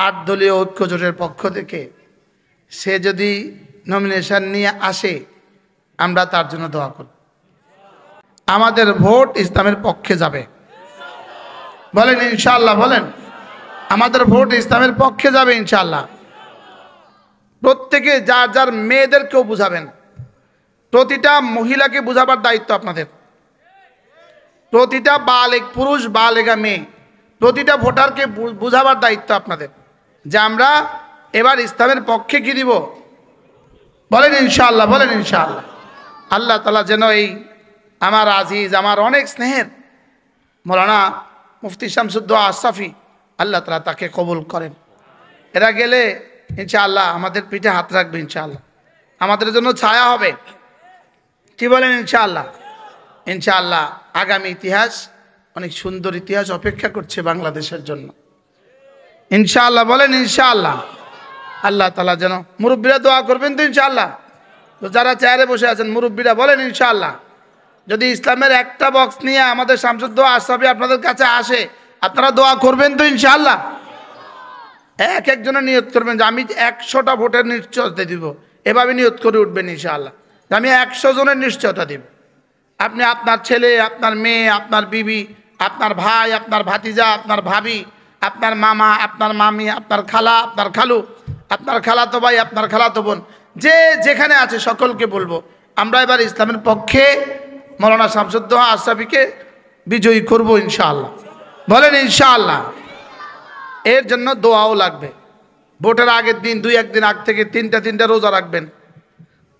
8 দলীয় ঐক্য জোটের পক্ষ থেকে সে যদি নমিনেশন নিয়ে আসে আমরা তার জন্য দোয়া করব। আমাদের ভোট ইসলামের পক্ষে যাবে, বলেন ইনশাআল্লাহ। বলেন আমাদের ভোট ইসলামের পক্ষে যাবে ইনশাআল্লাহ। প্রত্যেকে যার যার মেয়েদেরকেও বুঝাবেন, প্রতিটা মহিলাকে বুঝাবার দায়িত্ব আপনাদের, প্রতিটা বালেগ পুরুষ বালেগা মেয়ে প্রতিটা ভোটারকে বুঝাবার দায়িত্ব আপনাদের যে আমরা এবার ইসলামের পক্ষে কি দিব, বলেন ইনশাআল্লাহ। বলেন ইনশাআল্লাহ। আল্লাহ তাআলা যেন এই আমার আজিজ আমার অনেক স্নেহের মৌলানা মুফতি শামসুদ্দোয়া আশরাফি আল্লাহ তাআলা তাকে কবুল করেন। এরা গেলে ইনশাআল্লাহ আমাদের পিঠে হাত রাখবে, ইনশাআল্লাহ আমাদের জন্য ছায়া হবে, কি বলেন ইনশাআল্লাহ। ইনশাআল্লাহ আগামী ইতিহাস অনেক সুন্দর ইতিহাস অপেক্ষা করছে বাংলাদেশের জন্য ইনশাআল্লাহ। বলেন ইনশাআল্লাহ। আল্লাহ তাআলা যেন মুরব্বীরা দোয়া করবেন তো ইনশাআল্লাহ। তো যারা চেয়ারে বসে আছেন মুরব্বীরা বলেন ইনশাআল্লাহ। যদি ইসলামের একটা বক্স নিয়ে আমাদের শামসুদ্দোয়া আশরাফি আপনাদের কাছে আসে আপনারা দোয়া করবেন তো ইনশাআল্লাহ। এক একজনের নিয়ত করবেন যে আমি 100টা ভোটের নিশ্চয়তা দিব, এভাবে নিয়ত করে উঠবেন ইনশাআল্লাহ। আমি 100 জনের নিশ্চয়তা দিব। আপনি আপনার ছেলে, আপনার মেয়ে, আপনার বিবি, আপনার ভাই, আপনার ভাতিজা, আপনার ভাবি, আপনার মামা, আপনার মামি, আপনার খালা, আপনার খালু, আপনার খালাতো ভাই, আপনার খালাতো বোন, যে যেখানে আছে সকলকে বলবো আমরা এবার ইসলামের পক্ষে মৌলানা শামসুদ্দোয়া আশরাফিকে বিজয়ী করব ইনশাআল্লাহ। বলেন ইনশাআল্লাহ। এর জন্য দোয়াও লাগবে। ভোটের আগের দিন 2-1 দিন আগ থেকে 3টা রোজা রাখবেন।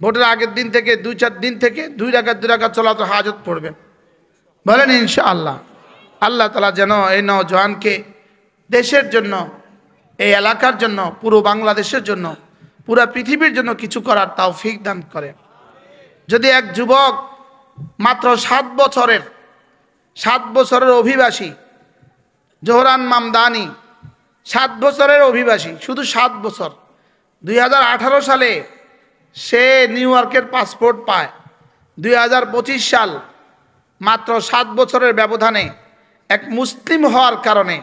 ভোটের আগের দিন থেকে 2-4 দিন থেকে 2 রাকাত সালাত হাজত পড়বেন, বলেন ইনশাআল্লাহ। আল্লাহ তাআলা যেন এই নওজোয়ানকে দেশের জন্য, এই এলাকার জন্য, পুরো বাংলাদেশের জন্য, পুরো পৃথিবীর জন্য কিছু করার তৌফিক দান করেন। যদি এক যুবক মাত্র 7 বছরের অভিবাসী জোহরান মামদানি 7 বছরের অভিবাসী, শুধু 7 বছর, 2018 সালে সে নিউ ইয়র্কের পাসপোর্ট পায়। 2025 সাল মাত্র 7 বছরের ব্যবধানে এক মুসলিম হওয়ার কারণে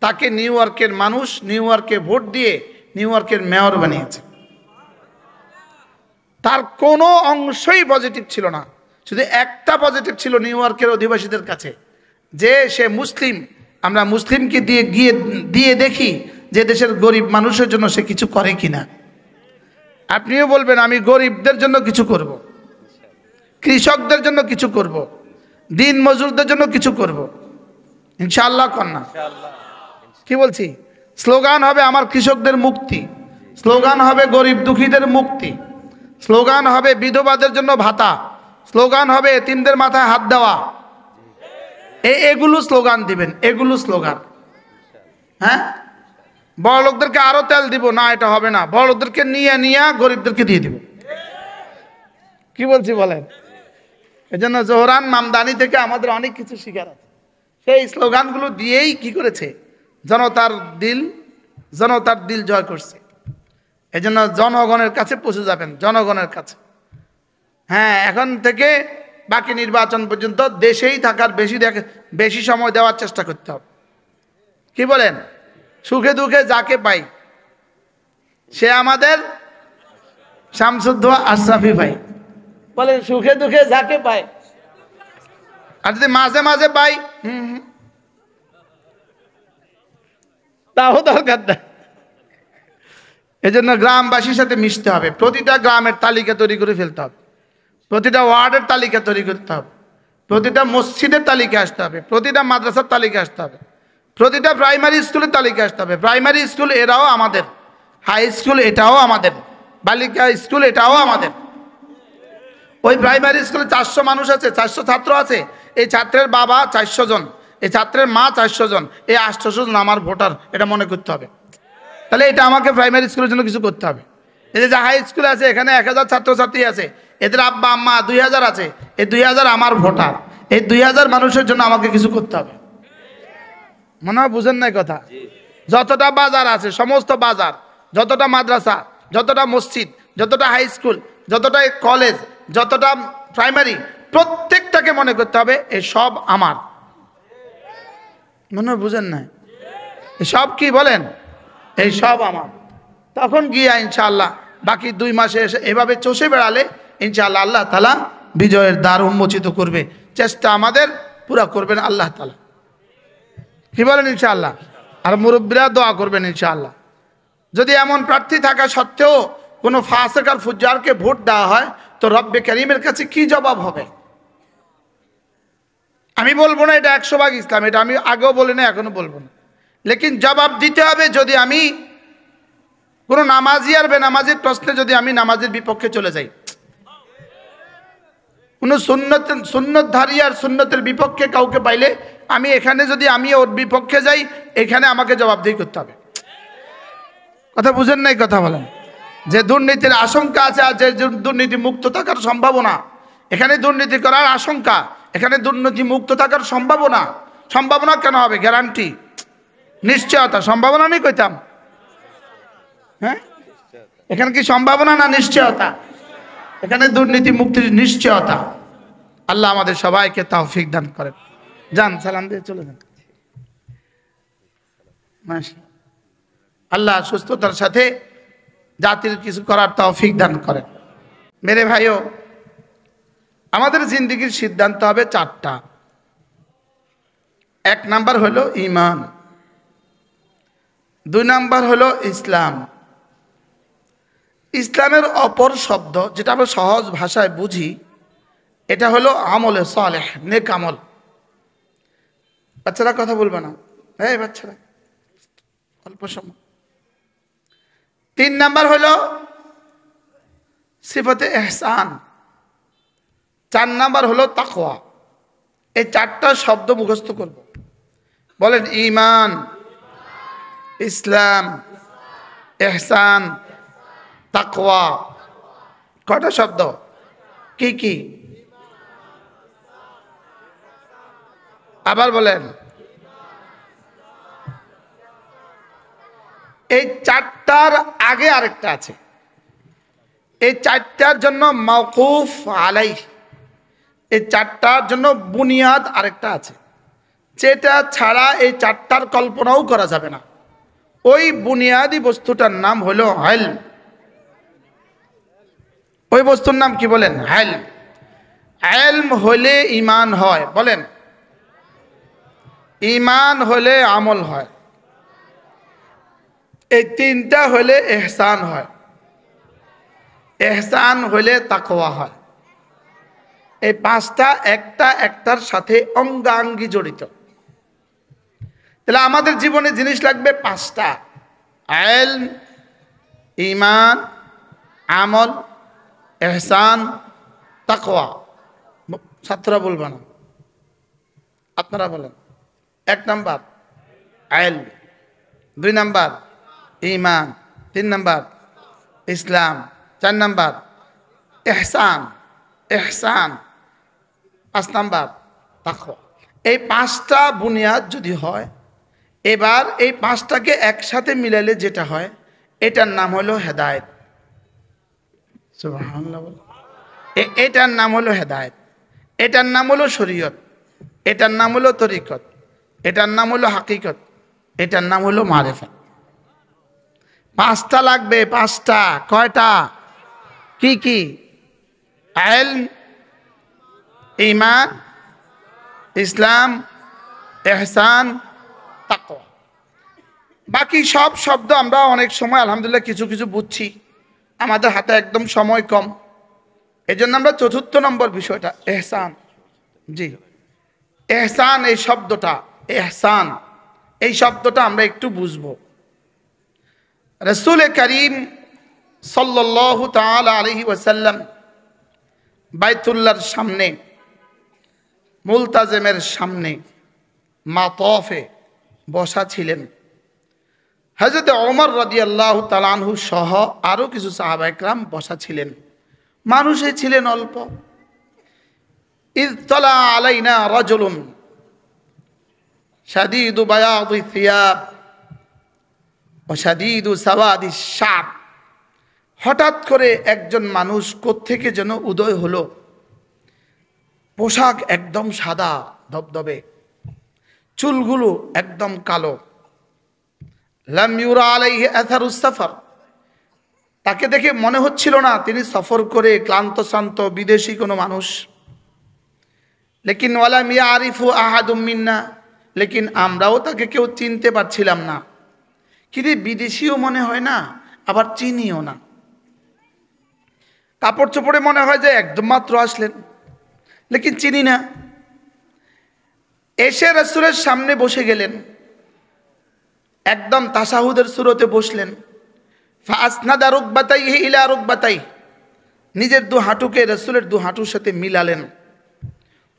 তাকে নিউ ইয়র্কের মানুষ নিউ ইয়র্কে ভোট দিয়ে নিউ ইয়র্কের মেয়র বানিয়েছে। তার কোনো অংশই পজিটিভ ছিল না, শুধু একটা পজিটিভ ছিল নিউ ইয়র্কের অধিবাসীদের কাছে যে সে মুসলিম। আমরা মুসলিমকে দিয়ে দেখি যে দেশের গরিব মানুষের জন্য সে কিছু করে কিনা। আপনিও বলবেন আমি গরিবদের জন্য কিছু করব, কৃষকদের জন্য কিছু করব, দিন মজুরদের জন্য কিছু করব ইনশাআল্লাহ। কন্যা কি বলছি, স্লোগান হবে আমার কৃষকদের মুক্তি, স্লোগান হবে গরিব দুঃখীদের মুক্তি, স্লোগান হবে বিধবাদের জন্য ভাতা, স্লোগান হবে এতিমদের মাথায় হাত দেওয়া। এগুলো স্লোগান দিবেন, এগুলো স্লোগান। হ্যাঁ, বড় লোকদেরকে আরো তেল দিব না, এটা হবে না। বড় লোকদেরকে নিয়ে গরিবদেরকে দিয়ে দিব। কি বলছি বলেন। এজন্য জোহরান মামদানি থেকে আমাদের অনেক কিছু শিখার আছে। সেই স্লোগানগুলো দিয়েই কি করেছে, জনতার দিল জয় করছে। এজন্য জনগণের কাছে পৌঁছে যাবেন, জনগণের কাছে। হ্যাঁ, এখন থেকে বাকি নির্বাচন পর্যন্ত দেশেই থাকার বেশি সময় দেওয়ার চেষ্টা করতে হবে। কি বলেন, সুখে দুঃখে যাকে পাই সে আমাদের শামসুদ্দোয়া আশরাফি ভাই। বলেন সুখে দুঃখে যাকে পাই, আর যদি মাঝে মাঝে পাই তাও দরকার না। এজন্য গ্রামবাসীর সাথে মিশতে হবে, প্রতিটা গ্রামের তালিকা তৈরি করে ফেলতে হবে, প্রতিটা ওয়ার্ডের তালিকা তৈরি করতে হবে, প্রতিটা মসজিদের তালিকা আসতে হবে, প্রতিটা মাদ্রাসার তালিকা আসতে হবে, প্রতিটা প্রাইমারি স্কুলের তালিকা আসতে হবে। প্রাইমারি স্কুল এরাও আমাদের, হাই স্কুল এটাও আমাদের, বালিকা স্কুল এটাও আমাদের। ওই প্রাইমারি স্কুলে 400 মানুষ আছে, 400 ছাত্র আছে। এই ছাত্রের বাবা 400 জন, এই ছাত্রের মা 400 জন, এই 800 জন আমার ভোটার, এটা মনে করতে হবে। তাহলে এটা আমাকে প্রাইমারি স্কুলের জন্য কিছু করতে হবে। এই যে হাই স্কুল আছে এখানে 1000 ছাত্রছাত্রী আছে, এদের আব্বা আম্মা 2000 আছে, এই 2000 আমার ভোটার। এই 2000 মানুষের জন্য আমাকে কিছু করতে হবে। মনে হয় বুঝেন নাই কথা। যতটা বাজার আছে, সমস্ত বাজার, যতটা মাদ্রাসা, যতটা মসজিদ, যতটা হাই স্কুল, যতটা কলেজ, যতটা প্রাইমারি, প্রত্যেকটাকে মনে করতে হবে এ সব আমার। মনে হয় বুঝেন নাই, এ সব কি বলেন এই সব আমার। তখন গিয়া ইনশাআল্লাহ বাকি 2 মাসে এসে এভাবে চষে বেড়ালে ইনশাআল্লাহ আল্লাহ তাআলা বিজয়ের দ্বার উন্মোচিত করবে। চেষ্টা আমাদের পুরা করবেন আল্লাহ তাআলা। কি বলেন ইনশাআল্লাহ? আর মুরব্বীরা দোয়া করবেন ইনশাআল্লাহ। যদি এমন প্রার্থী থাকা সত্ত্বেও কোনো ফাসিক আর ফুজ্জারকে ভোট দেওয়া হয় তো রব্বে কারীমের কাছে কি জবাব হবে? আমি বলবো না এটা 100 ভাগ ইসলাম, এটা আমি আগেও বলি না এখনো বলবো না, লেকিন জবাব দিতে হবে। যদি আমি কোনো নামাজি আর বেনামাজির প্রশ্নে যদি আমি নামাজের বিপক্ষে চলে যাই, কোনো সুন্নতধারী আর সুন্নতের বিপক্ষে কাউকে পাইলে আমি এখানে যদি আমি ওর বিপক্ষে যাই, এখানে আমাকে জবাবদিহি করতে হবে। কথা বুঝেন নাই? কথা বলেন। যে দুর্নীতির আশঙ্কা আছে আর যে দুর্নীতি মুক্ত থাকার সম্ভাবনা, এখানে দুর্নীতি করার আশঙ্কা, এখানে দুর্নীতি মুক্ত থাকার সম্ভাবনা। সম্ভাবনা কেন হবে? গ্যারান্টি, নিশ্চয়তা। সম্ভাবনা আমি কইতাম, হ্যাঁ এখানে কি সম্ভাবনা না নিশ্চয়তা? এখানে দুর্নীতি মুক্তির নিশ্চয়তা। আল্লাহ আমাদের সবাইকে তৌফিক দান করেন। যান, সালাম দিয়ে চলে যান। আল্লাহ সুস্থতার সাথে জাতির কিছু করার তৌফিক দান করেন। মেরে ভাইও, আমাদের জিন্দেগির সিদ্ধান্ত হবে 4টা। 1 নাম্বার হলো ঈমান, 2 নাম্বার হলো ইসলাম। ইসলামের অপর শব্দ যেটা আমরা সহজ ভাষায় বুঝি, এটা হলো আমলে সালেহ, নেক আমল। বাচ্চারা কথা বলবে না, এই বাচ্চারা অল্প সময়। 3 নাম্বার হলো সিফাতে ইহসান, 4 নাম্বার হলো তাকওয়া। এই 4টা শব্দ মুখস্থ করব। বলেন ঈমান, ইসলাম, ইহসান, তাকওয়া। কয়টা শব্দ? কি কি? আবার বলেন। এই 4টার আগে আরেকটা আছে। এই 4টার জন্য মাওকুফ আলাইহ, এই 4টার জন্য বুনিয়াদ আরেকটা আছে, যেটা ছাড়া এই 4টার কল্পনাও করা যাবে না। ওই বুনিয়াদি বস্তুটার নাম হলো ইলম। ওই বস্তুর নাম কি বলেন? ইলম। ইলম হলে ঈমান হয়। বলেন, ঈমান হলে আমল হয়। এই 3টা হলে ইহসান হয়, ইহসান হলে তাকওয়া হয়। এই 5টা একটা একটার সাথে অঙ্গাঙ্গি জড়িত। তাহলে আমাদের জীবনে জিনিস লাগবে 5টা: ইলম, ঈমান, আমল, ইহসান, তাকওয়া। ছাত্ররা বলবে না, আপনারা বলেন। 1 নাম্বার ইলম, 2 নাম্বার ঈমান, 3 নাম্বার ইসলাম, 4 নাম্বার ইহসান, ইহসান, 5 নাম্বার তাকওয়া। এই 5টা বুনিয়াদ যদি হয়, এবার এই 5টাকে একসাথে মিলালে যেটা হয়, এটার নাম হলো হেদায়েত। সুবহানাল্লাহ। এটার নাম হলো হেদায়েত, এটার নাম হলো শরীয়ত, এটার নাম হলো তরিকত, এটার নাম হলো হাকিকত, এটার নাম হলো মারিফাত। 5টা লাগবে। 5টা। কয়টা? কি কি? ইলম, ঈমান, ইসলাম, ইহসান, তাকওয়া। বাকি সব শব্দ আমরা অনেক সময় আলহামদুলিল্লাহ কিছু কিছু বুঝছি, আমাদের হাতে একদম সময় কম। এই জন্য আমরা 4র্থ নম্বর বিষয়টা ইহসান। জি, ইহসান এই শব্দটা, ইহসান এই শব্দটা আমরা একটু বুঝবো। রাসূল করিম সাল্লাল্লাহু তাআলা আলাইহি ওয়াসাল্লাম বাইতুল্লাহর সামনে, মুলতাজিমের সামনে মাতফে বসা ছিলেন। হযরত ওমর রাদিয়াল্লাহু তাআলা আনহু সহ আরো কিছু সাহাবা একরাম বসা ছিলেন। মানুষে ছিলেন অল্প। ইয তালা আলাইনা রাজুলুন শাদীদু বায়াদি থিয়াব ওয়া শাদীদু সাওয়াদি শা'ব। হঠাৎ করে একজন মানুষ কোত্থেকে যেন উদয় হলো। পোশাক একদম সাদা ধবধবে, চুলগুলো একদম কালো, লাম ইউরা আলাইহি আথারুস সাফার, তাকে দেখে মনে হচ্ছিল না তিনি সফর করে ক্লান্ত শ্রান্ত বিদেশি কোনো মানুষ। লেকিন ওয়ালাম ইয়ারিফু আহাদুম মিন্না, লেকিন আমরাও তাকে কেউ চিনতে পারছিলাম না। কিন্তু বিদেশিও মনে হয় না, আবার চিনিও না। কাপড় চোপড়ে মনে হয় যে একদম মাত্র আসলেন, লেকিন চিনি না। এসে রাসূলের সামনে বসে গেলেন, একদম তাশাহুদের সুরতে বসলেন। ফাসনাদা রুকবাতাইহি ইলা রুকবাতাইহি, নিজের দু হাঁটুকে রাসূলের দু হাঁটুর সাথে মিলালেন।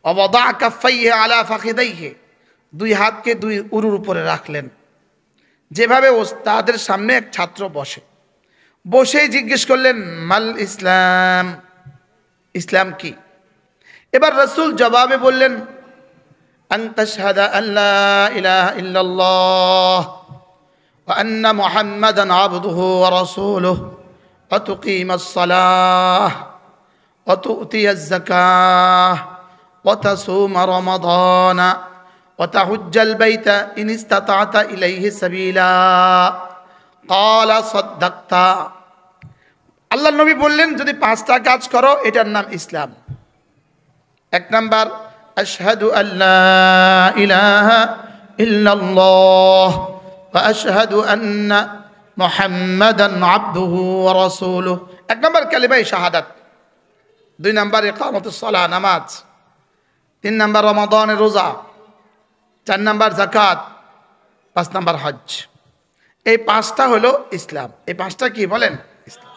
ওয়াদা কাফাইহি আলা ফাখিদাইহি, দুই হাতকে দুই উরুর উপরে রাখলেন, যেভাবে ওস্তাদের সামনে এক ছাত্র বসে। বসেই জিজ্ঞেস করলেন, মাল ইসলাম, ইসলাম কি? এবার রাসূল জবাবে বললেন, আন তাশহাদা আল্লা ইলাহা ইল্লাল্লাহ ওয়া আন্না মুহাম্মাদান আবদুহু ওয়া রাসূলুহু ওয়া তুকিমাস সালাহ ওয়া তু'তিয়াজ যাকাহ ওয়া তাসুমা রমাদানা ওয়া তাহুজ্জাল বাইতা ইন ইসতাতা'তা ইলাইহি সাবিলা ক্বালা সাদ্দাকতা। আল্লাহর নবী বললেন, যদি পাঁচটা কাজ করো এটার নাম ইসলাম। এক নাম্বার, আশহাদু আল্লা ইলাহা ইল্লাল্লাহ ওয়া আশহাদু আন্না মুহাম্মাদান আবদুহু ওয়া রাসূলুহু। এক নাম্বার কালিমায়ে শাহাদাত, দুই নাম্বার ইকামতুস সালাহ নামাজ, তিন নাম্বার রমাদানের রোজা, চার নাম্বার যাকাত, পাঁচ নাম্বার হজ। এই পাঁচটা হলো ইসলাম। এই পাঁচটা কি বলেন? ইসলাম।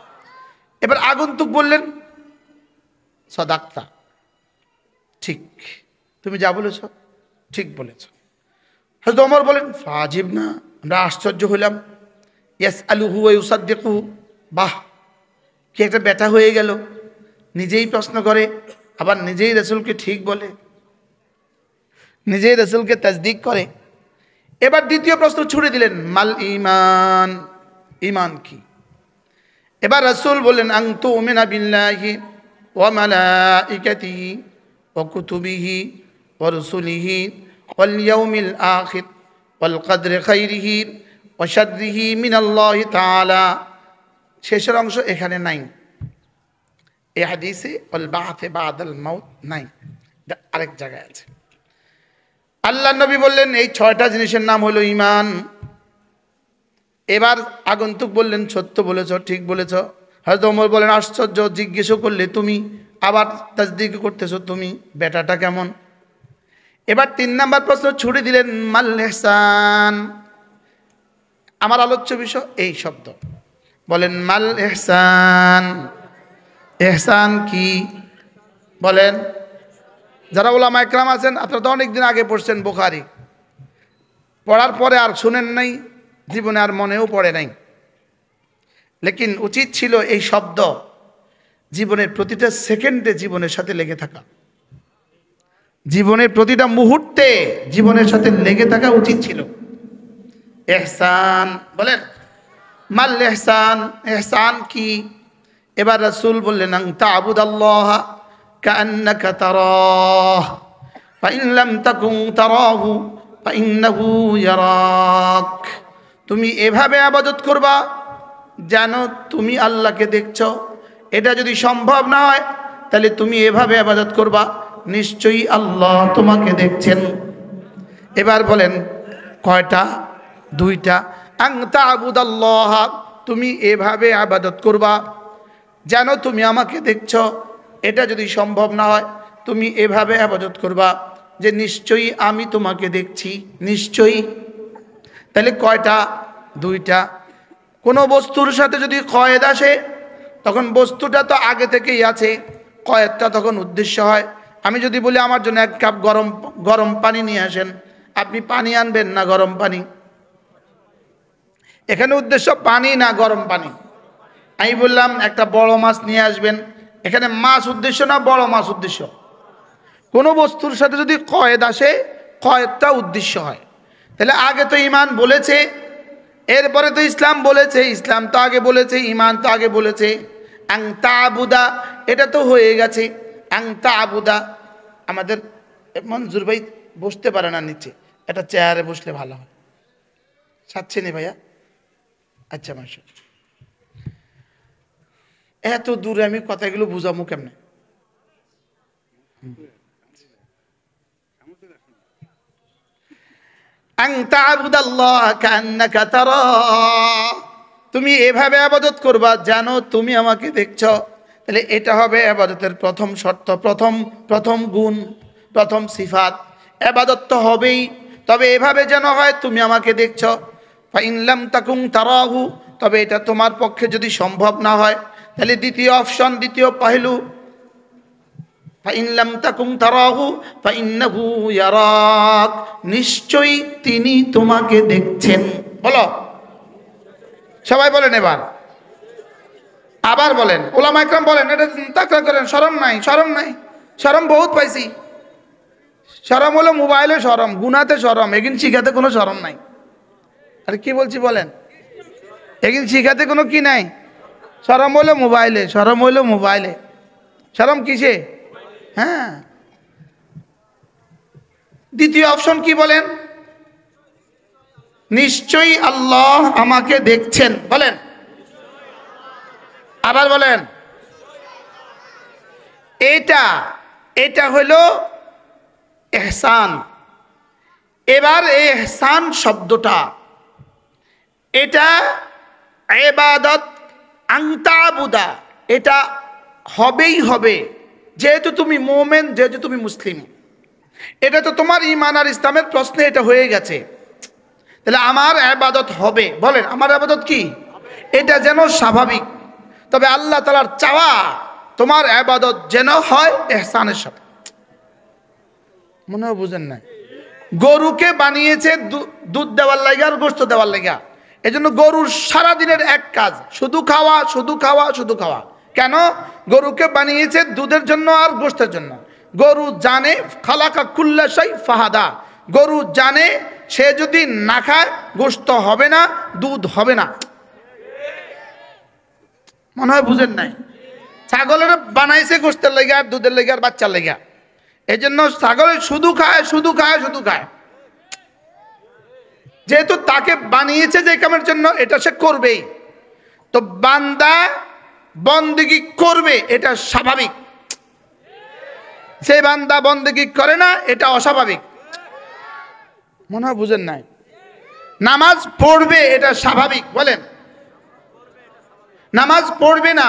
এবার আগন্তুক বললেন, সাদাকতা, ঠিক, তুমি যা বলেছ ঠিক বলেছ। হযরত ওমর বলেন, ফাজিব না, আমরা আশ্চর্য হইলাম। ইয়াসআলুহু ওয়া ইউসাদ্দিকুহু, বাহ, কি একটা বেটা হয়ে গেল, নিজেই প্রশ্ন করে আবার নিজেই রাসূলকে ঠিক বলে, নিজেই রাসূলকে তাসদিক করে। এবার দ্বিতীয় প্রশ্ন ছুড়ে দিলেন, মাল ঈমান, ঈমান কি? এবার রাসূল বললেন, আন তুমিনা বিল্লাহি ওয়া মালাইকাতিহি ওয়া কুতুবিহি ওয়া রুসুলিহি ওয়াল ইয়াউমিল আখির ওয়াল কদরি খাইরিহি ওয়া শাররিহি মিনাল্লাহি তাআলা। শেষের অংশ এখানে নাই, এই হাদিসে ওয়াল বা'থে বা'দাল মাউত নাই, আরেক জায়গায় আছে। আল্লাহ নবী বললেন, এই ছয়টা জিনিসের নাম হলো ঈমান। এবার আগন্তুক বললেন, সত্য বলেছ, ঠিক বলেছ। হযরত ওমর বলেন, আশ্চর্য, জিজ্ঞেসও করলে তুমি, আবার তাসদিক করতেছো তুমি, বেটাটা কেমন? এবার তিন নাম্বার প্রশ্ন ছুড়ে দিলেন, মাল ইহসান। আমার আলোচ্য বিষয় এই শব্দ, বলেন মাল ইহসান, ইহসান কি বলেন? যারা উলামা ইকরাম আছেন, আপনারা তো অনেকদিন আগে পড়ছেন বুখারী, পড়ার পরে আর শুনেন নাই, জীবনে আর মনেও পড়ে নাই। লেকিন উচিত ছিল এই শব্দ জীবনের প্রতিটা সেকেন্ডে জীবনের সাথে লেগে থাকা, জীবনের প্রতিটা মুহূর্তে জীবনের সাথে লেগে থাকা উচিত ছিল। ইহসান বলেন, মাল ইহসান, ইহসান কি? এবার রাসূল বললেন, আন তা'বুদাল্লাহ কাআন্নাকা তারাহু ফাইন লাম তাকুন তারাহু ফাইন্নাহু ইয়ারাক। তুমি এভাবে ইবাদত করবা যেন তুমি আল্লাহকে দেখছো। এটা যদি সম্ভব না হয় তাহলে তুমি এভাবে ইবাদত করবা, নিশ্চয়ই আল্লাহ তোমাকে দেখছেন। এবার বলেন কয়টা? দুইটা। আন তা'বুদাল্লাহ, তুমি এভাবে ইবাদত করবা যেন তুমি আমাকে দেখছো। এটা যদি সম্ভব না হয় তুমি এভাবে ইবাদত করবা যে নিশ্চয়ই আমি তোমাকে দেখছি, নিশ্চয়ই। তাহলে কয়টা? দুইটা। কোনো বস্তুর সাথে যদি কয়েদ আসে তখন বস্তুটা তো আগে থেকেই আছে, কয়েদটা তখন উদ্দেশ্য হয়। আমি যদি বলি আমার জন্য এক কাপ গরম পানি নিয়ে আসেন, আপনি পানি আনবেন না গরম পানি? এখানে উদ্দেশ্য পানি না গরম পানি। আমি বললাম একটা বড় মাছ নিয়ে আসবেন, এখানে মাছ উদ্দেশ্য না বড় মাছ উদ্দেশ্য? কোনো বস্তুর সাথে যদি কয়েদ আসে কয়েদটা উদ্দেশ্য হয়। তাহলে আগে তো ঈমান বলেছে, এরপরে তো ইসলাম বলেছে, ইসলাম তো আগে বলেছে, ঈমান তো আগে বলেছে। আন তা'বুদা, এটা তো হয়ে গেছে। আন তা'বুদা, আমাদের মনজুর ভাই বসতে পারে না নিচে, এটা চেয়ারে বসলে ভালো হয়। সাচ্ছেনি ভাইয়া, আচ্ছা মাসে এত দূরে আমি কথাগুলো বুঝাবো কেমনে? তুমি এভাবে ইবাদত করবা জানো তুমি আমাকে দেখছো। তাহলে এটা হবে ইবাদতের প্রথম শর্ত, প্রথম গুণ, প্রথম সিফাত। ইবাদত তো হবেই, তবে এভাবে যেন হয় তুমি আমাকে দেখছো। ফাইন লাম তাকুন তারাহু, তবে এটা তোমার পক্ষে যদি সম্ভব না হয় তাহলে দ্বিতীয় অপশন, দ্বিতীয় পহলু, ফাইন লাম তাকুন তারাহু ফাইন্নাহু ইয়ারাক, নিশ্চয়ই তিনি তোমাকে দেখছেন। বলো সবাই বলেন, এবার আবার বলেন, ওলামা ইকরাম বলেন, এটা তাকরার করেন। শরম নাই, শরম নাই, শরম বহুত পাইছি। শরম হলো মোবাইলে শরম, গুনাতে শরম, এগিন শিখাতে কোনো শরম নাই। আরে কি বলছি বলেন, এগিন শিখাতে কোনো কি নাই। শরম হলো মোবাইলে, শরম হলো মোবাইলে, শরম কিসে? হ্যাঁ। দ্বিতীয় অপশন কি বলেন? নিশ্চয়ই আল্লাহ আমাকে দেখছেন। বলেন, আবার বলেন। এটা হলো ইহসান। এবার এই ইহসান শব্দটা, এটা ইবাদত আনতাবুদা, এটা হবেই হবে। যেহেতু তুমি মুমিন, যেহেতু তুমি মুসলিম, এটা তো তোমার ঈমান আর ইসলামের প্রশ্নে এটা হয়ে গেছে। তাহলে আমার ইবাদত হবে। বলেন আমার ইবাদত কি? এটা যেন স্বাভাবিক। তবে আল্লাহ তাআলার চাওয়া তোমার ইবাদত যেন হয় ইহসানের সাথে। মনে হয় বুঝেন না? গরুকে বানিয়েছে দুধ দেওয়ার লাগা আর গোশত দেওয়ার লাগা। এজন্য গরুর সারাদিনের এক কাজ শুধু খাওয়া, শুধু খাওয়া, শুধু খাওয়া। কেন? গরুকে বানিয়েছে দুধের জন্য আর গোশতের জন্য। গরু জানে খালাকা কুল্লা শাই ফাহাদা, গরু জানে সে যদি না খায় গোশত হবে না, দুধ হবে না। মনে হয় বুঝেন নাই? ছাগলের বানাইছে গোশতের লাগা আর দুধের লাগা আর বাচ্চার লাগা। এই জন্য ছাগল শুধু খায়, শুধু খায়, শুধু খায়। যেহেতু তাকে বানিয়েছে যে কামের জন্য, এটা সে করবেই। তো বান্দা বন্দেগী করবে, এটা স্বাভাবিক। সে বান্দা বন্দেগী করে না, এটা অস্বাভাবিক। মনে হয় বুঝেন নাই? নামাজ পড়বে, এটা স্বাভাবিক। বলেন নামাজ পড়বে না,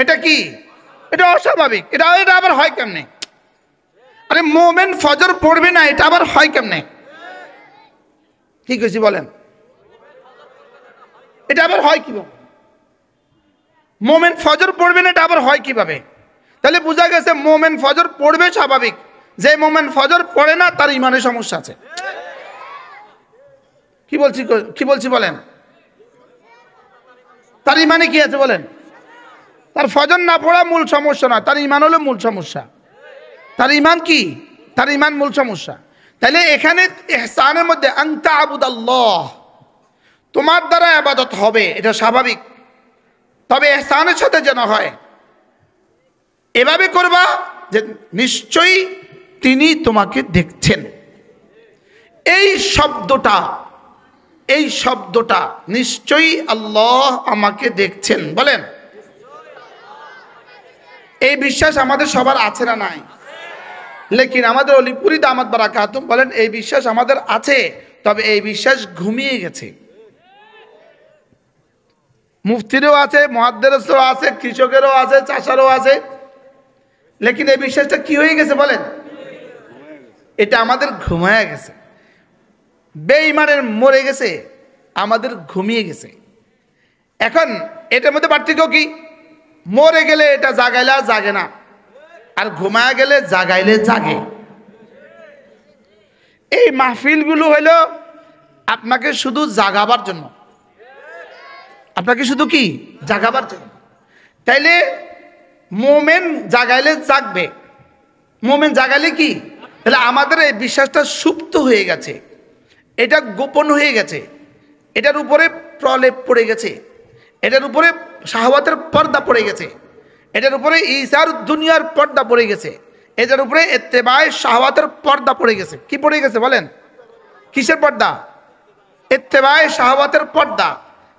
এটা কি? এটা অস্বাভাবিক। এটা আবার হয় কেমনে? আরে মোমেন ফজর পড়বে না, এটা আবার হয় কেমনে? কি কইছি বলেন? এটা আবার হয় কিভাবে? মোমেন ফজর পড়বে না, এটা আবার হয় কিভাবে? তাহলে বোঝা গেছে মোমেন ফজর পড়বে স্বাভাবিক, যে মোমেন ফজর পড়ে না তার ইমানের সমস্যা আছে। কি বলছি বলেন? তার ইমানে কি আছে বলেন? তার ফজর না পড়া মূল সমস্যা না, তার ইমান হলো মূল সমস্যা। তার ইমান কি? তার ইমান মূল সমস্যা। তাহলে এখানে ইহসানের মধ্যে আনতা আবুদাল্লাহ, তোমার দ্বারা ইবাদত হবে, এটা স্বাভাবিক। তবে ইহসানের সাথে যেন হয়, এভাবে করবা যে নিশ্চয়ই তিনি তোমাকে দেখছেন। এই শব্দটা নিশ্চয়ই আল্লাহ আমাকে দেখছেন। বলেন এই বিশ্বাস আমাদের সবার আছে না নাই? লেকিন আমাদের অলিপুরি দামাত বারাকাতুম বলেন এই বিশ্বাস আমাদের আছে, তবে এই বিশ্বাস ঘুমিয়ে গেছে। মুফতিরও আছে, মুহাদ্দিসেরও আছে, কৃষকেরও আছে, চাষারও আছে, লেকিন এই বিশ্বাসটা কি হয়ে গেছে বলেন? এটা আমাদের ঘুমিয়ে গেছে। বেঈমানের মরে গেছে, আমাদের ঘুমিয়ে গেছে। এখন এটার মধ্যে পার্থক্য কি? মরে গেলে এটা জাগাইলে আর জাগে না, আর ঘুমায় গেলে জাগাইলে জাগে। এই মাহফিলগুলো হইলো আপনাকে শুধু জাগাবার জন্য, আপনাকে শুধু কি জাগাবার জন্য। তাইলে মোমেন জাগাইলে জাগবে, মোমেন জাগাইলে কি? তাহলে আমাদের এই বিশ্বাসটা সুপ্ত হয়ে গেছে, এটা গোপন হয়ে গেছে, এটার উপরে প্রলেপ পড়ে গেছে, এটার উপরে শাহওয়াতের পর্দা পড়ে গেছে, এটার উপরে ঈসার দুনিয়ার পর্দা পড়ে গেছে, এটার উপরে ইত্তেবায়ে শাহওয়াতের পর্দা পড়ে গেছে। কি পড়ে গেছে বলেন? কিসের পর্দা? ইত্তেবায়ে শাহওয়াতের পর্দা।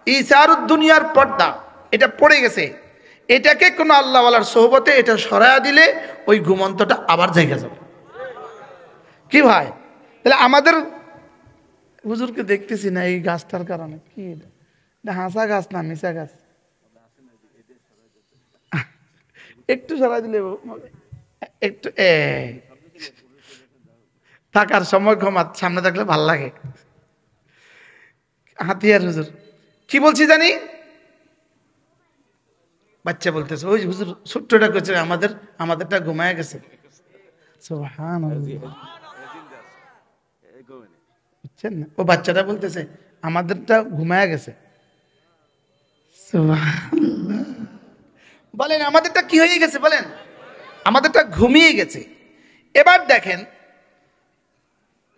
ইসারুদ দুনিয়ার পর্দা এটা পড়ে গেছে, এটাকে কোনো আল্লাহওয়ালার সোহবতে এটা সরায়া দিলে ওই ঘুমন্তটা আবার জায়গা যাবে। কি ভাই, তাহলে আমাদের হুজুরকে দেখতেছি না এই গাছটার কারণে। কি এটা হাসা গাছ না মিশা গাছ? একটু সরাই দিলে একটু থাকার সময় ক্ষমা সামনে থাকলে ভাল লাগে। হাতিয়ার হুজুর কি বলছি জানি, বাচ্চা বলতেছে ওই হুজুর ছোট্টটা করছে আমাদেরটা ঘুমায় গেছে। বুঝছেন না, ও বাচ্চাটা বলতেছে আমাদেরটা ঘুমায় গেছে। বলেন আমাদেরটা কি হয়ে গেছে? বলেন আমাদেরটা ঘুমিয়ে গেছে। এবার দেখেন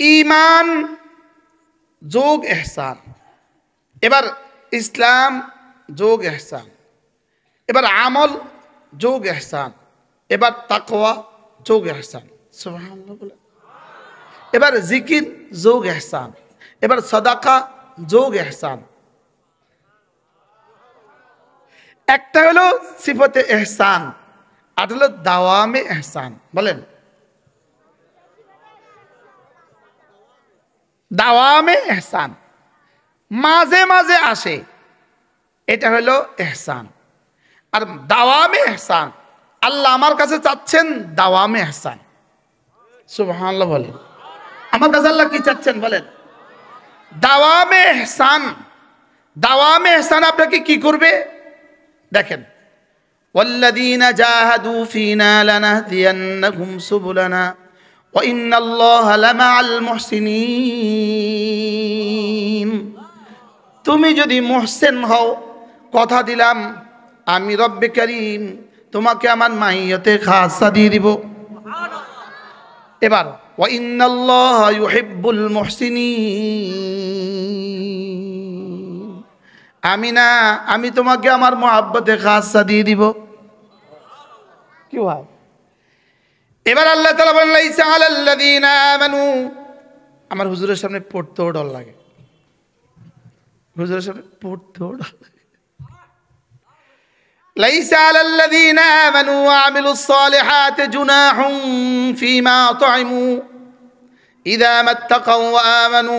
ঈমান যোগ ইহসান, এবার ইসলাম যোগ ইহসান, এবার আমল যোগ ইহসান, এবার তাকওয়া যোগ ইহসান। সুবহানাল্লাহ বলেন। এবার জিকির যোগ ইহসান, এবার সাদাকা যোগ ইহসান। একটা হলো সিফতে ইহসান আর হলো দাওয়ামে ইহসান। বলেন দাওয়ামে ইহসান মাঝে মাঝে আসে, এটা হলো ইহসান। আর দাওয়ামে ইহসান আল্লাহ আমার কাছে চাচ্ছেন দাওয়ামে ইহসান। সুবহানাল্লাহ বলেন। আমার কাছে আল্লাহ কি চাচ্ছেন? বলেন দাওয়ামে ইহসান। দাওয়ামে ইহসান আপনাকে কি করবে? দেখেন ওয়াল্লাযীনা জাহাদু ফীনা লানাহদিয়ান্নাহুম সুবুলানা ওয়া ইন্নাল্লাহা লামাআল মুহসিনিন। তুমি যদি মুহসিন হও, কথা দিলাম আমি রব্বে কারীম তোমাকে আমার মাইয়াতে খাসা দিয়ে দিব। এবার ওয়া ইন্নাল্লাহা ইউহিব্বুল মুহসিনিন, আমি তোমাকে আমার মুহাব্বতে খাসা দিয়ে দিব। কি হয়? এবার আল্লাহ তাআলা বলেন লাইসা আলাল্লাযীনা আমানু। আমার হুজুরের সামনে পড়তেও ডর লাগে, হুজুরের সামনে পড়তেও ডর লাগে। লাইসা আলাল্লাযীনা আমানু ওয়া আমিলুস সালিহাতি জুনাহুন ফীমা তুইমু ইযা মাত্তাকাউ ওয়া আমানু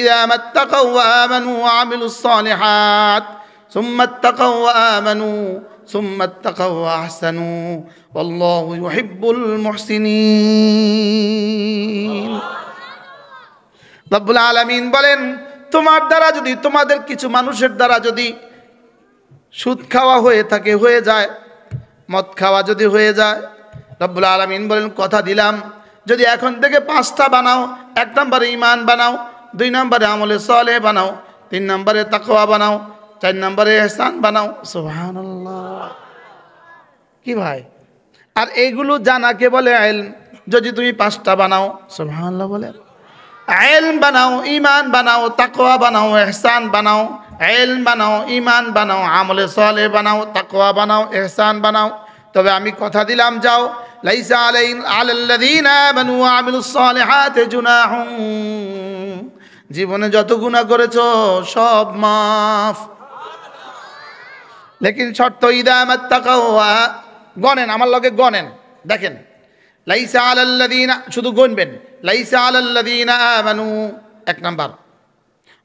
إذا ما اتقوا وآمنوا وعملوا الصالحات ثم اتقوا وآمنوا ثم اتقوا وأحسنوا والله يحب المحسنين। রব্বুল আলামিন বলেন তোমার দ্বারা যদি, তোমাদের কিছু মানুষের দ্বারা যদি সুদ খাওয়া হয়ে থাকে, হয়ে যায়, মদ খাওয়া যদি হয়ে যায়, রব্বুল আলামিন বলেন কথা দিলাম যদি এখন থেকে 5টা বানাও, 1 নম্বরে ঈমান বানাও, 2 নম্বরে আমলে সালেহ বানাও, 3 নম্বরে তাকওয়া বানাও, 4 নম্বরে ইহসান বানাও। সুবহানাল্লাহ। কি ভাই, আর এইগুলো জানাকে বলে ইলম। যদি তুমি 5টা বানাও, সুবহানাল্লাহ বলে, ইলম বানাও, ঈমান বানাও, তাকওয়া বানাও, ইহসান বানাও, ইলম বানাও, ঈমান বানাও, আমলে সালেহ বানাও, তাকওয়া বানাও, ইহসান বানাও, তবে আমি কথা দিলাম যাও লাইসা আলাল্লাযীনা আমানু ওয়া আমিলুস সালিহাতি জুনাহুন, জীবনে যত গুনাহ করেছো সব মাফ। লেকিন শর্ত ইযা মাত্তাকাউ, গনেন আমার লগে গনেন, দেখেন লাইসা আলাল্লাযীনা, শুধু গণবেন লাইসা আলাল্লাযীনা আমানু 1 নাম্বার,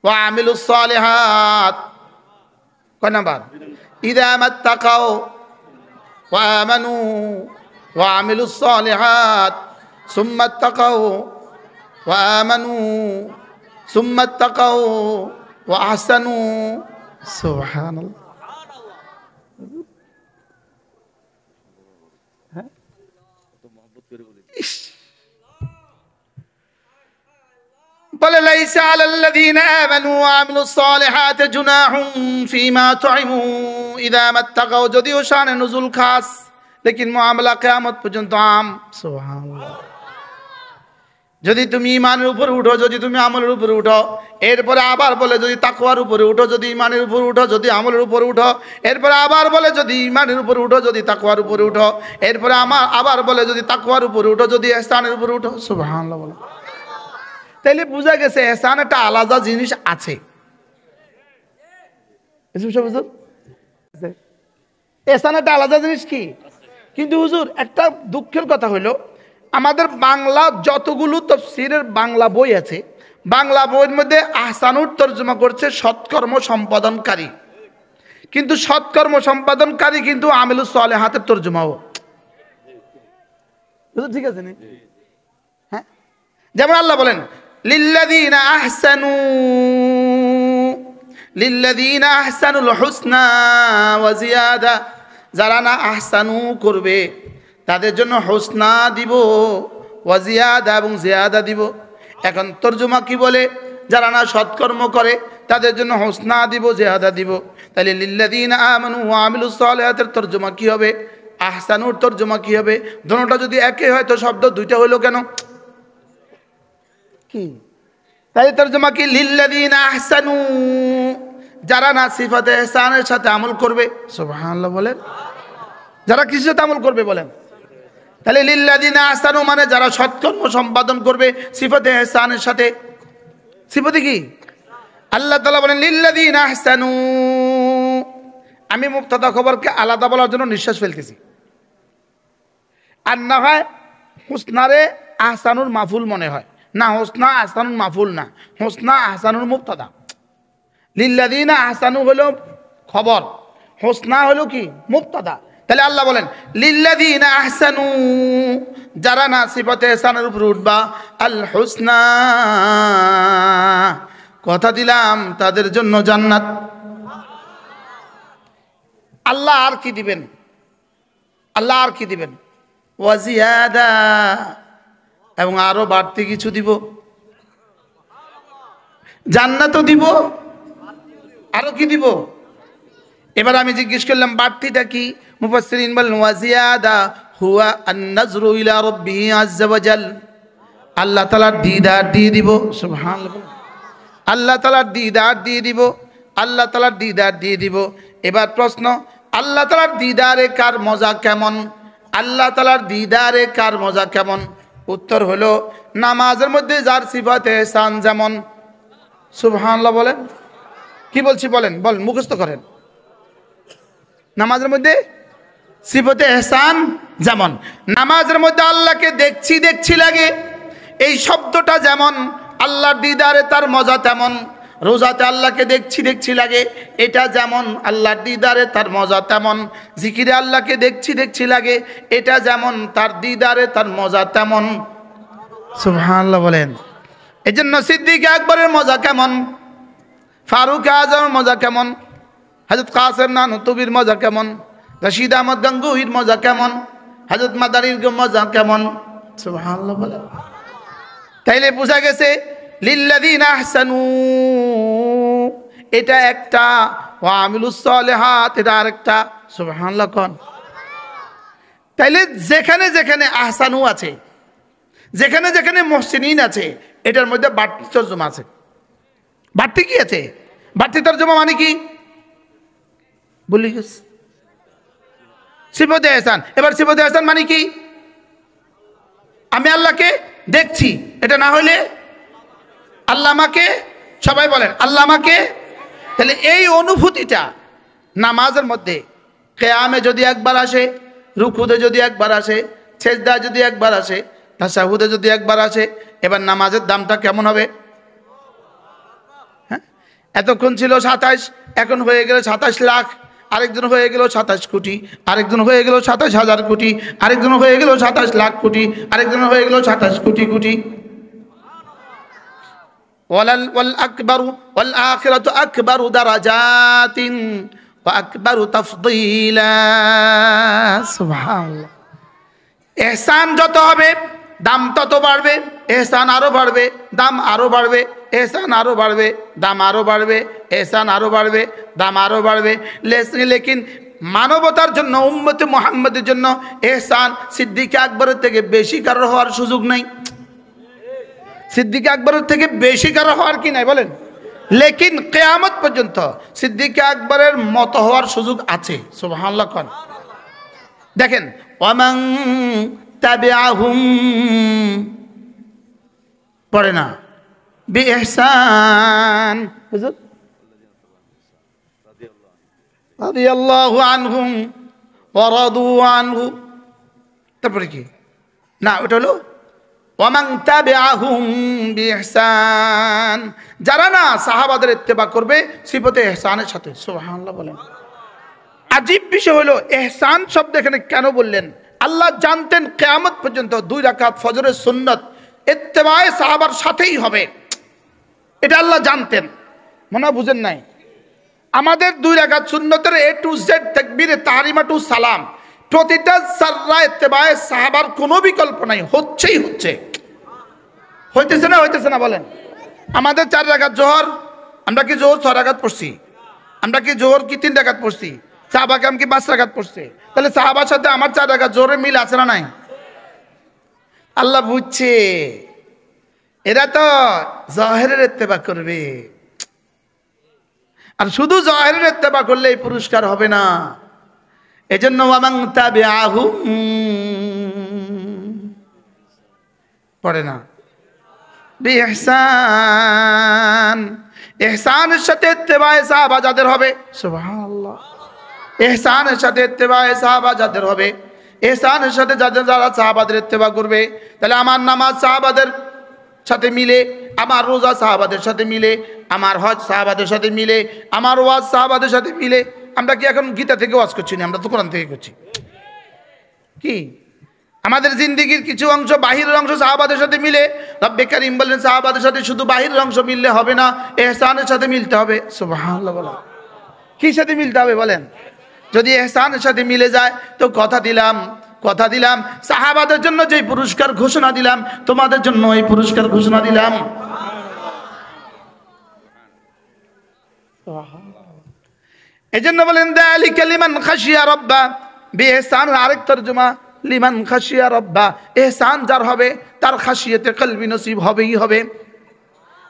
ওয়া আমিলুস সালিহাত কয় নাম্বার? ইযা মাত্তাকাউ ওয়া আমানু ওয়া আমিলুস সালিহাত সুম্মা ইত্তাকাউ ওয়া আমানু সুম্মা ইত্তাকাউ ওয়া আহসানু। সুবহানাল্লাহ। বলে লাইসা আলাল্লাযীনা আমানু ওয়া আমিলুস সালিহাতি জুনাহুন ফীমা তুইমু ইযা মাত্তাকাউ, যদিও শানে নুজুল খাস, লেকিন মুআমালা কিয়ামত পর্যন্ত আম। সুবহানাল্লাহ। যদি তুমি ঈমানের উপরে উঠো, যদি তুমি আমলের উপরে উঠো, এরপরে আবার বলে যদি তাকওয়ার উপরে উঠো, যদি ঈমানের উপরে উঠো, যদি আমলের উপরে উঠো, এরপরে আবার বলে যদি ঈমানের উপরে উঠো, যদি তাকওয়ার উপরে উঠো, এরপরে আবার বলে যদি তাকওয়ার উপরে উঠো, যদি ইহসানের উপরে উঠো। সুবহানাল্লাহ বলো। তাইলে বোঝা গেছে ইহসান একটা আলাদা জিনিস আছে। হুজুর এহসান একটা আলাদা জিনিস কি, কিন্তু হুজুর একটা দুঃখের কথা হইল আমাদের বাংলা যতগুলো তাফসীরের বাংলা বই আছে, বাংলা বইয়ের মধ্যে আহসানুর তর্জমা করছে সৎকর্ম সম্পাদনকারী, কিন্তু সৎকর্ম সম্পাদনকারী কিন্তু আমিলুস সালেহাতের তর্জমাও। ঠিক আছে না? হ্যাঁ, যেমন আল্লাহ বলেন লিল্লাযীনা আহসানুল হুসনা ওয়া জিয়াদা, যারা না আহসানু করবে তাদের জন্য হুসনা দিব, ওয়া জিয়াদা এবং জিয়াদা দিব। এখন তর্জমা কি বলে, যারা না সৎকর্ম করে তাদের জন্য হুসনা দিব, জিয়াদা দিব। তাহলে লিল্লাযীনা আমানু ওয়া আমিলুস সালিহাতের তর্জমা কি হবে, আহসানুর তর্জমা কি হবে? দুটোটা যদি একই হয় তো শব্দ দুইটা হইলো কেন? কি তাই তর্জমা কি? লিল্লাযীনা আহসানু, যারা না সিফাতে ইহসানের সাথে আমল করবে। সুবহানাল্লাহ বলেন। যারা কিসের সাথে আমল করবে বলেন? তাহলে লিল্লাযীনা আহসানু মানে যারা সৎকর্ম সম্পাদন করবে সিফাতে ইহসানের সাথে। সিফাতে কি? আল্লাহ তাআলা বলেন লিল্লাযীনা আহসানু। আমি মুবতাদা খবরকে আলাদা বলার জন্য নিঃশ্বাস ফেলতেছি। আর না হয় হুসনারে আহসানুর মাফুল মনে হয় না, হুসনা আহসানুর মাফুল না, হুসনা আহসানুর মুবতাদা। লিল্লাযীনা আহসানু হলো খবর, হুসনা হলো কি? মুবতাদা। তাহলে আল্লাহ বলেন লিল্লাযীনা আহসানু, যারা না সিফাতে ইহসানের উপর উঠবা, আল হুসনা, কথা দিলাম তাদের জন্য জান্নাত। আল্লাহ আর কি দিবেন? আল্লাহ আর কি দিবেন? ওয়া জিয়াদা, এবং আরো বাড়তি কিছু দিব। জান্নাতও দিব, আরো কি দিব? এবার আমি জিজ্ঞেস করলাম বাড়তিটা কি? মুফাসসিরিন বলেন ওয়া জিয়াদা হুয়া আন-নাজরু ইলা রাব্বিহি আযজা ওয়া জাল, আল্লাহ তাআলার দিদার দিয়ে দিব। সুবহানাল্লাহ। আল্লাহ তাআলার দিদার দিয়ে দিব, আল্লাহ তাআলার দিদার দিয়ে দিব। এবার প্রশ্ন, আল্লাহ তাআলার দিদারে কার মজা কেমন? আল্লাহ তাআলার দিদারে কার মজা কেমন? উত্তর হলো নামাজের মধ্যে যার সিফাতে ইহসান যেমন। সুবহানাল্লাহ বলেন। কি বলছি বলেন, বলেন, মুখস্থ করেন। নামাজের মধ্যে সিফাতে ইহসান যেমন, নামাজের মধ্যে আল্লাহকে দেখছি দেখছি লাগে, এই শব্দটা যেমন আল্লাহর দিদারে তার মজা তেমন। রোজাতে আল্লাহকে দেখছি দেখছি লাগে, এটা যেমন আল্লাহর দিদারে তার মজা তেমন। জিকিরে আল্লাহকে দেখছি দেখছি লাগে, এটা যেমন তার দিদারে তার মজা তেমন। সুবহানাল্লাহ বলেন। এই জন্য সিদ্দিক আকবরের মজা কেমন, ফারুক আজমের মজা কেমন, হযরত কাসেম নানুতুবির মজা কেমন, রশিদ আহমদ গঙ্গুহির মজা কেমন, হযরত মাদারির মজা কেমন। সুবহানাল্লাহ বলেন। তাইলে বোঝা গেছে লিল্লাযীনা আহসানু এটা একটা, ওয়া আমিলুস সালিহাত এটা আরেকটা। সুবহানাল্লাহ কোন। তাইলে যেখানে যেখানে আহসানু আছে, যেখানে যেখানে মুহসিনিন আছে, এটার মধ্যে বাড়তি তর্জমা আছে। বাড়তি কি আছে? বাড়তি তর্জমা মানে কি বলি গেছে? সিফাতে ইহসান। এবার সিফাতে ইহসান মানে কি? আমি আল্লাহকে দেখছি, এটা না হইলে আল্লাহ আমাকে, সবাই বলেন আল্লাহ আমাকে। তাহলে এই অনুভূতিটা নামাজের মধ্যে কিয়ামে যদি একবার আসে, রুকুতে যদি একবার আসে, সেজদা যদি একবার আসে, তাশাহুদে যদি একবার আসে, এবার নামাজের দামটা কেমন হবে? হ্যাঁ, এতক্ষণ ছিল 27, এখন হয়ে গেল 27 লাখ, আরেকজন হয়ে গেল 27 কোটি, আরেকজন হয়ে গেল 27,000 কোটি, আরেকজন হয়ে গেল 27 লাখ কোটি, আরেকজন হয়ে গেল 27 কোটি কোটি। ওয়াল আকবারু ওয়াল আখিরাতু আকবারু দারাজাতিন ওয়া আকবারু তাফদীলা। সুবহানাল্লাহ। ইহসান যত হবে দাম তত বাড়বে, ইহসান আরো বাড়বে, দাম আরো বাড়বে, ইহসান আরো বাড়বে, দাম আরো বাড়বে, ইহসান আরো বাড়বে, দাম আরো বাড়বে। লেকিন মানবতার জন্য, উম্মতে মুহাম্মদের জন্য ইহসান সিদ্দিক আকবরের থেকে বেশি কারো হওয়ার সুযোগ নাই। সিদ্দিক আকবরের থেকে বেশি কারো হওয়ার কি নাই বলেন? লেকিন কিয়ামত পর্যন্ত সিদ্দিক আকবরের মতো হওয়ার সুযোগ আছে। সুবহানাল্লাহ কোন। দেখেন ওয়ামান তাবিআহুম পড়ে না বিইহসান, হুজুর রাদিয়াল্লাহু আনহুম ওয়া রাদু আনহু। তারপরে কি না, ওটা হলো ওয়ামান তাবিআহুম বিইহসান, যারা না সাহাবাদের ইত্তেবা করবে সিফতে ইহসানের সাথে। সুবহানাল্লাহ বলেন। আজীব বিষয় হলো ইহসান শব্দ এখানে কেন বললেন? আল্লাহ জানতেন কিয়ামত পর্যন্ত 2 রাকাত ফজরের সুন্নাত ইত্তেবায়ে সাহাবার সাথেই হবে, এটা আল্লাহ জানতেন। মনে হয় বুঝেন নাই? আমাদের 2 রাকাত সুন্নতের এ টু জেড তাকবীরে তাহরিমা টু সালাম প্রতিটা সাররা ইত্তেবায়ে সাহাবার কোনো বিকল্প নাই, হচ্ছেই হচ্ছে। হইতেছে না হইতেছে না বলেন? আমাদের 4 রাকাত জোহর, আমরা কি জোহর 6 রাকাত পড়ছি? আমরা কি জোহর কি 3 রাকাত পড়ছি? সাহাবা কেরাম কি 5 রাকাত পড়ছে? তাহলে সাহাবার সাথে আমার 4 রাকাত জোহরের মিল আছে না নাই? আল্লাহ বুঝছে এরা তো জাহেরের ইত্তেবা করবে, আর শুধু জাহেরের ইত্তেবা করলে এই পুরস্কার হবে না। এজন্য ওয়ামান তাবিআহুম পড়ে না বিইহসান, ইহসানের সাথে ইত্তেবায়ে সাহাবা যাদের হবে, সুবহানাল্লাহ, ইহসানের সাথে ইত্তেবায়ে সাহাবা যাদের হবে, ইহসানের সাথে যারা সাহাবাদের ইত্তেবা করবে, তাহলে আমার নামাজ সাহাবাদের সাথে মিলে, আমার রোজা সাহাবাদের সাথে মিলে, আমার হজ সাহাবাদের সাথে মিলে, আমার ওয়াজ সাহাবাদের সাথে মিলে। আমরা কি এখন গীতা থেকে ওয়াজ করছি না, আমরা তো কোরআন থেকে করছি। কি আমাদের জিন্দেগির কিছু অংশ বাহিরের অংশ সাহাবাদের সাথে মিলে। রব্বে কারীম বলেন সাহাবাদের সাথে শুধু বাহিরের অংশ মিললে হবে না, ইহসানের সাথে মিলতে হবে। সুবহানাল্লাহ বলেন। কি সাথে মিলতে হবে বলেন? যদি ইহসানের সাথে মিলে যায় তো কথা দিলাম সাহাবাদের জন্য যে পুরস্কার ঘোষণা দিলাম, তোমাদের জন্য এই পুরস্কার ঘোষণা দিলাম। এজন্য বলেন যালিকা লিমান খাশিয়া রাব্বা বিইহসান। আরেক তরজমা লিমান খাশিয়া রাব্বা, ইহসান যার হবে তার খাশিয়তে কলবি নসিব হবেই হবে।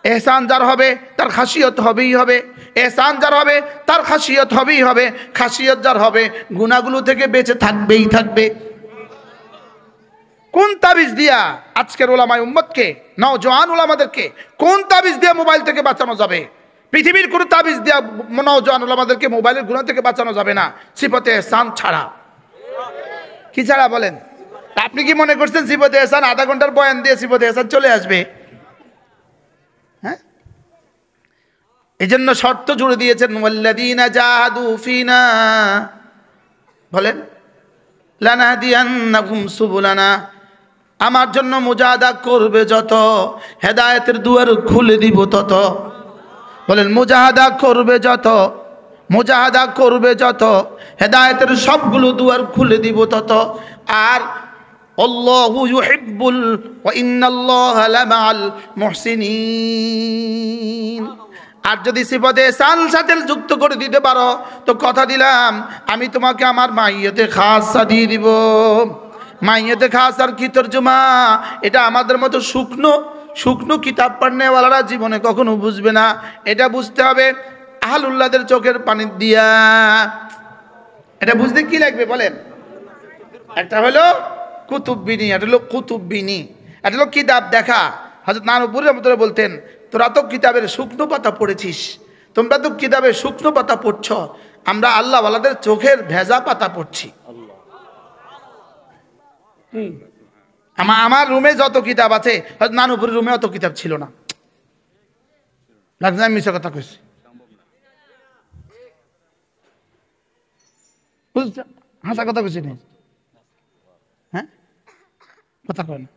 ইহসান যার হবে তার খাশিয়ত হবেই হবে। ইহসান যার হবে তার খাশিয়ত হবেই হবে। খাশিয়ত যার হবে গুনাহগুলো থেকে বেঁচে থাকবেই থাকবে। কোন তাবিজ দিয়া আজকের ওলামায়ে উম্মতকে, নওজোয়ান ওলামাদেরকে কোন তাবিজ দিয়া মোবাইল থেকে বাঁচানো যাবে? পৃথিবীর কোন তাবিজ দিয়া নওজোয়ান ওলামাদেরকে মোবাইলের গুনাহ থেকে বাঁচানো যাবে না, সিফতে ইহসান ছাড়া। কি ছাড়া বলেন? আপনি কি মনে করছেন সিফতে ইহসান আধা ঘন্টার বয়ান দিয়ে সিফতে ইহসান চলে আসবে? হ্যাঁ, এই জন্য শর্ত জুড়ে দিয়েছেন ওয়াল্লাযীনা জাহাদু ফিনা, বলেন লানাহদিয়ান্নাহুম সুবুলানা, আমার জন্য মুজাহাদা করবে যত হেদায়েতের দুয়ার খুলে দিব তত। বলেন মুজাহাদা করবে যত হেদায়েতের সবগুলো দুয়ার খুলে দিব তত। আর আল্লাহু ইউহিব্বুল ওয়া ইন্নাল্লাহা লামাআল মুহসিনিন। আর যদি সিফতে ইহসান সাথে যুক্ত করে দিতে পারো তো কথা দিলাম আমি তোমাকে আমার মাইয়াতে খাসা দিয়ে দিব। মাইয়াতে খাসার কি তরজমা? এটা আমাদের মতো শুকনো কিতাব পড়নেওয়ালারা জীবনে কখনো বুঝবে না। এটা বুঝতে হবে আহলুল্লাহদের চোখের পানি দিয়া। এটা বুঝতে কি লাগবে বলেন? একটা হলো কুতুববিনী, এটা হলো কুতুববিনী, এটা হলো কিতাব দেখা। হযরত নানুপুরি রাহমাতুল্লাহ বলতেন তোরা তো কিতাবের শুকনো পাতা পড়েছিস, তোমরা তো কিতাবের শুকনো পাতা পড়ছ, আমরা আল্লাহ ওয়ালাদের চোখের ভেজা পাতা পড়ছি। আমার রুমে যত কিতাব আছে হয়তো নানুপুরের রুমে অত কিতাব ছিল না। লাগছে আমি মিছা কথা কইছি? হাসা কথা কইছি না? হ্যাঁ, কথা কয় না।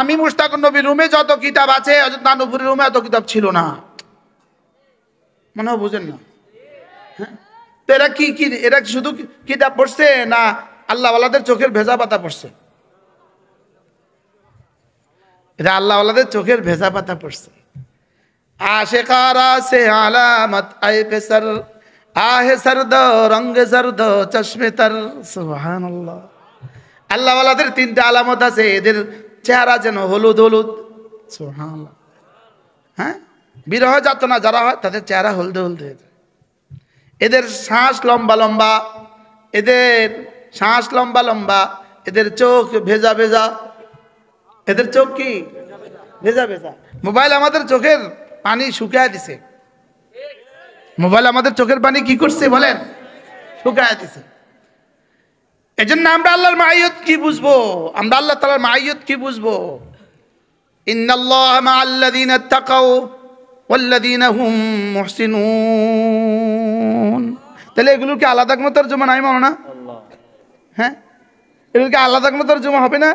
আমি মুশতাকুর নবীর রুমে যত কিতাব আছে হযরত নানুপুরের রুমে অত কিতাব ছিল না। মনে হয় বুঝেন না? হ্যাঁ, তো এরা কি এরা শুধু কিতাব পড়ছে না আল্লাহ ওয়ালাদের চোখের ভেজা পাতা পড়ছে? এরা আল্লাহ ওয়ালাদের চোখের ভেজা পাতা পড়ছে। আশিকারা সে আলামত আয়ে পে সর আহে সরদ রঙে সরদ চশমে তর। সুবহানাল্লাহ। আল্লাহ ওয়ালাদের 3টা আলামত আছে, এদের চেহারা যেন হলুদ হলুদ। সুবহানাল্লাহ। হ্যাঁ, বিরহ যাতনা যারা হয় তাদের চেহারা হলদে হলদে হয়ে যায়। এদের শ্বাস লম্বা লম্বা, এদের চোখ ভেজা ভেজা। এদের চোখ কি ভেজা ভেজা? মোবাইল আমাদের চোখের পানি শুকিয়ে দিছে। মোবাইল আমাদের চোখের পানি কি করছে বলেন, শুকায় দিছে। এজন্য আমরা আল্লাহর মাইয়ত কি বুঝবো, আমরা আল্লাহ তাআলার মাইয়ত কি বুঝবো? ইন্নাল্লাহা মাআল্লাযীনা তাকাউ ওয়াল্লাযীনা হুম মুহসিনুন। তাহলে এগুলো কি আলাদা কোনো তরজমা নাই মাওলানা? হ্যাঁ, এগুলো কি আলাদা কোনো তরজমা হবে না?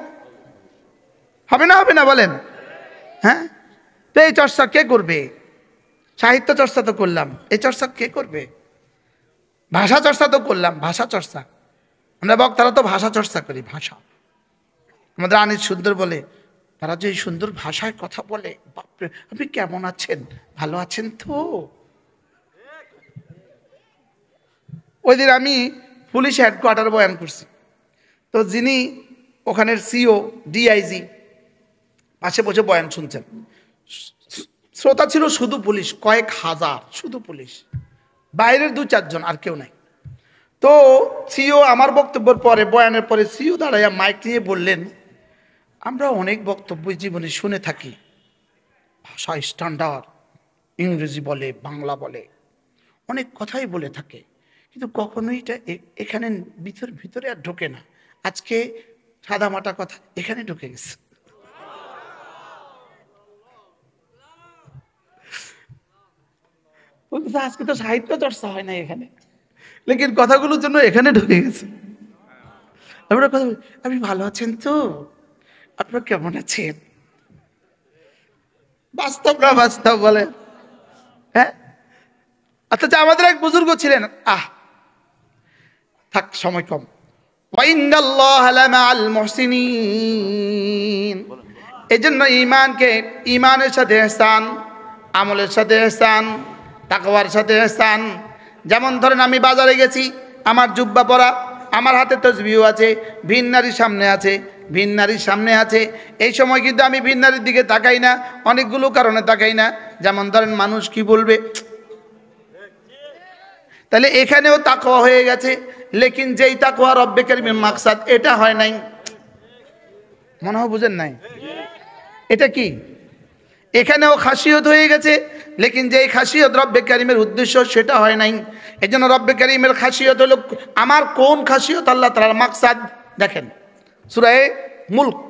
হবে না, হবে না বলেন? হ্যাঁ, তো এই চর্চা কে করবে? সাহিত্য চর্চা তো করলাম, এই চর্চা কে করবে? ভাষা চর্চা তো করলাম, ভাষা চর্চা আমরা বক্তারা তো ভাষা চর্চা করি। ভাষা আমাদের আনিস সুন্দর বলে, তারা যে সুন্দর ভাষায় কথা বলে, বাপরে আপনি কেমন আছেন, ভালো আছেন তো? ওই দিন আমি পুলিশ হেডকোয়ার্টার বয়ান করছি, তো যিনি ওখানের সিও ডিআইজি পাশে বসে বয়ান শুনছেন, শ্রোতা ছিল শুধু পুলিশ, কয়েক হাজার, শুধু পুলিশ, বাইরের 2-4 জন, আর কেউ নাই। তো সিও আমার বক্তব্যের পরে, বয়ানের পরে সিও দাঁড়াইয়া মাইক নিয়ে বললেন, আমরা অনেক বক্তব্য জীবনে শুনে থাকি, ভাষা স্ট্যান্ডার্ড, ইংরেজি বলে, বাংলা বলে, অনেক কথাই বলে থাকে, কিন্তু কখনোই এটা এখানে ভিতরে আর ঢোকে না। আজকে সাদামাটা কথা এখানে ঢুকে গেছে। আজকে তো সাহিত্য চর্চা হয় না এখানে, লেকিন কথাগুলোর জন্য এখানে ঢুকে গেছে। আমরা কথা বলি, আপনি ভালো আছেন তো, আপনারা কেমন আছেন? বাস্তব না বাস্তব বলে? হ্যাঁ, আচ্ছা আমাদের এক বুজুর্গ ছিলেন, থাক সময় কম, এই জন্য ইমানকে, ইমানের সাথে ইহসান, আমলের সাথে ইহসান, তাকওয়ার সাথে ইহসান। যেমন ধরেন আমি বাজারে গেছি, আমার জুব্বা পরা, আমার হাতে তাসবিহ আছে, ভিন নারীর সামনে আছে, ভিন নারীর সামনে আছে, এই সময় কিন্তু আমি ভিন নারীর দিকে তাকাই না, অনেকগুলো কারণে তাকাই না। যেমন ধরেন মানুষ কি বলবে, তাহলে এখানেও তাকওয়া হয়ে গেছে, লেকিন যেই তাকওয়া রব্বে কারীমের মাকসাদ এটা হয় নাই। মনে হয় বুঝেন নাই এটা কি? এখানেও খাসিয়ত হয়ে গেছে, লেকিন যেই খাসিয়ত রব্বে কারীমের উদ্দেশ্য সেটা হয় নাই। এই জন্য রব্বে কারীমের খাসিয়ত হলো, আমার কোন খাসিয়ত আল্লাহ তাআলার মাকসাদ দেখেন, সূরা মুলক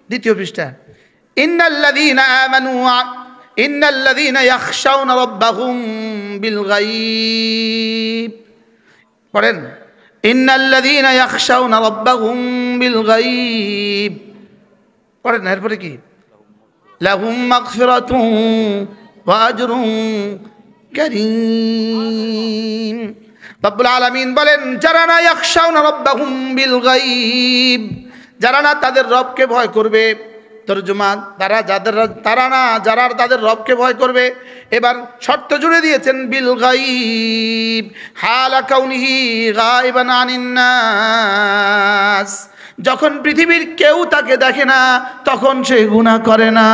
2 পৃষ্ঠা, ইন্নাল্লাযীনা ইয়াখশাউনা রাব্বাহুম বিল গায়ব, পড়েন, ইন্নাল্লাযীনা ইয়াখশাউনা রাব্বাহুম বিল গায়ব, পড়েন এরপরে কি, লাহুম মাগফিরাতুন ওয়া আজরুন কারীম। রব্বুল আলামিন বলেন, যারা না ইয়াখশাউনা রাব্বাহুম বিল গায়ব, যারা না তাদের রবকে ভয় করবে, তরজমা যারা তাদের রবকে ভয় করবে। এবার শর্ত জুড়ে দিয়েছেন, বিল গায়ব হালা কাউনিহি গায়বান আনিন নাস, যখন পৃথিবীর কেউ তাকে দেখে না তখন সে গুনাহ করে না।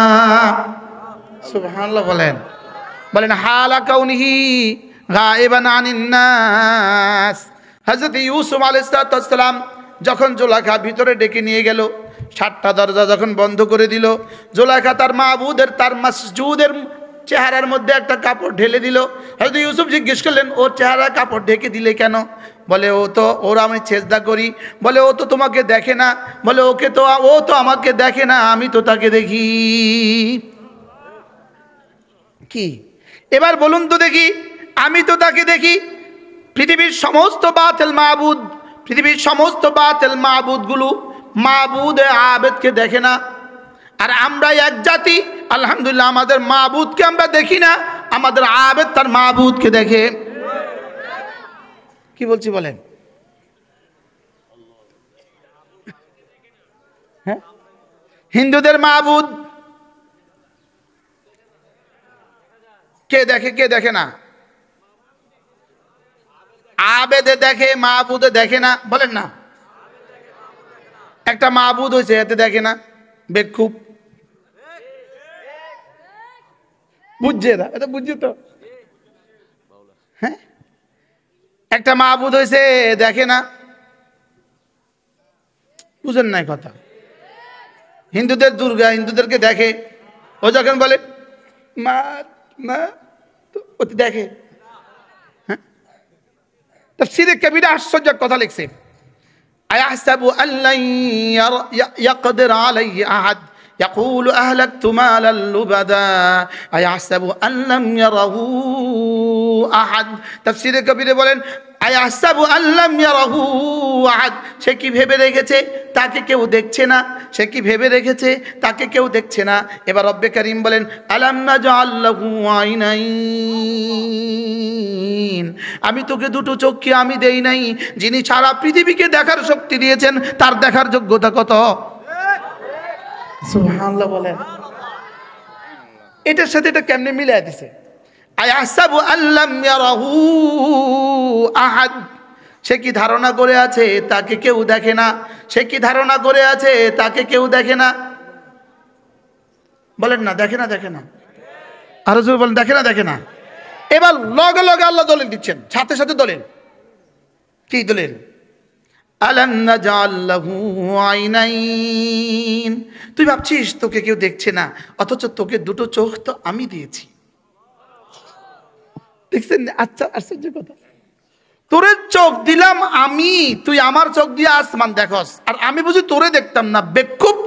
সুবহানাল্লাহ বলেন হালা কাউনিহি গায়বান আনিন নাস। হযরত ইউসুফ আলাইহিস সালাম যখন জুলাইখা ভিতরে ডেকে নিয়ে গেল, 7টা দরজা যখন বন্ধ করে দিল, জুলাইখা তার মাবুদের, তার মাসজুদের চেহারার মধ্যে একটা কাপড় ঢেলে দিল। হযরত ইউসুফ জিজ্ঞেস করলেন, ওর চেহারা কাপড় ঢেকে দিলে কেন? বলে, ওর আমি সেজদা করি। বলে, ও তো তোমাকে দেখে না। বলে, ও তো আমাকে দেখে না, আমি তো তাকে দেখি। কি এবার বলুন তো দেখি, আমি তো তাকে দেখি। পৃথিবীর সমস্ত বাতিল মাবুদ, পৃথিবীর সমস্ত বাতিল মাবুদগুলো মাবুদ আবেদকে দেখে না, আর আমরা এক জাতি আলহামদুলিল্লাহ আমাদের মাবুদকে আমরা দেখি না, আমাদের আবেদ তার মাবুদকে দেখে। কি বলছি বলেন? হ্যাঁ, হিন্দুদের মাবুদ কে দেখে, কে দেখে না? আবেদে দেখে, মাবুদে দেখে না। বলেন না, একটা মাবুদ হয়েছে এতে দেখে না, বেকুব। বুঝছে না, এটা বুঝছে তো? হ্যাঁ, একটা মাবুদ হয়েছে দেখে না, বুঝেন নাই কথা? হিন্দুদের দুর্গা হিন্দুদেরকে দেখে, ও যখন বলে মা মা, তো দেখে। তাফসীরে কবিরা আশ্চর্য কথা লিখছে, আয়াহসাবু আল্লান ইয়াকদির আলাইহি আহাদ ইয়াকুলু আহলাকতু মালাল লুবাদা আয়াহসাবু আল্লাম ইয়ারাহু আহাদ। তাফসীরে কবিরে বলেন আয়াহসাবু আল্লাম ইয়ারাহু আহাদ, সে কি ভেবে রেখেছে তাকে কেউ দেখছে না, সে কি ভেবে রেখেছে তাকে কেউ দেখছে না। এবার রব্বে কারীম বলেন আলাম নাজআল লাহু আইনাইন, আমি তোকে দুটো চোখ কি আমি দেই নাই? যিনি সারা পৃথিবীকে দেখার শক্তি দিয়েছেন তার দেখার যোগ্যতা কত? সুবহানাল্লাহ বলেন। এটার সাথে এটা কেমনে মিলাই দিছে? আয়াহসাবু আল্লাম ইয়ারাহু আহাদ, সে কি ধারণা করে আছে তাকে কেউ দেখে না? সে কি ধারণা করে আছে তাকে কেউ দেখে না? বলেন না দেখে না, দেখে না, আরো জোরে বলেন দেখে না, দেখে না। এবার লগে লগে আল্লাহ দলিল দিচ্ছেন, সাথে সাথে দলিল। কি দলিল? আলাম নাজআল লাহু আইনাইন, তুই ভাবছিস তোকে কেউ দেখছে না, অথচ তোকে দুটো চোখ তো আমি দিয়েছি। দেখছেন? আচ্ছা আশ্চর্য কথা, তোরে চোখ দিলাম আমি, তুই আমার চোখ দিয়ে আসমান দেখস, আর আমি বুঝি তোরে দেখতাম না। বেকুব,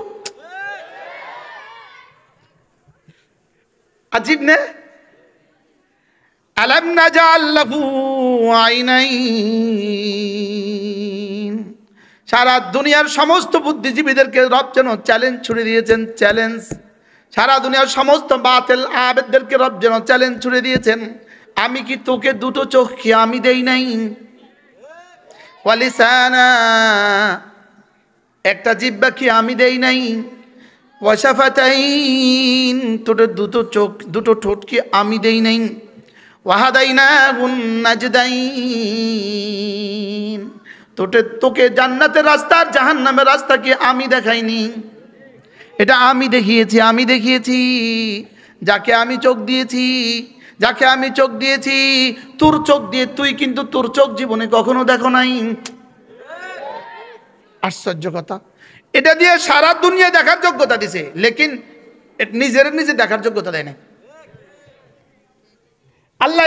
আজীব নে। আলাম নাজআল লাহু আইনাইন, সারা দুনিয়ার সমস্ত বুদ্ধিজীবীদেরকে রব যেন চ্যালেঞ্জ ছুড়ে দিয়েছেন, চ্যালেঞ্জ। সারা দুনিয়ার সমস্ত বাতিল আবেদদেরকে রব যেন চ্যালেঞ্জ ছুড়ে দিয়েছেন, আমি কি তোকে দুটো চোখ কি আমি দেই নাই? ওয়ালিসানা, একটা জিহ্বা কি আমি দেই নাই? ওয়াশাফাতাইন, তোর দুটো চোখ দুটো ঠোঁট কি আমি দেই নাই? ওয়াহাদাইনাহুন নাজদাইন, তোকে জান্নাতের রাস্তা আর জাহান্নামের রাস্তা কি আমি দেখাইনি? এটা আমি দেখিয়েছি, আমি দেখিয়েছি। যাকে আমি চোখ দিয়েছি, যাকে আমি চোখ দিয়েছি, তোর চোখ দিয়ে তুই কিন্তু তোর চোখ জীবনে কখনো দেখো নাই। আশ্চর্য কথা, এটা দিয়ে সারা দুনিয়া দেখার যোগ্যতা দিছে, লেকিন নিজের নিজে দেখার যোগ্যতা দেয় না। আল্লাহ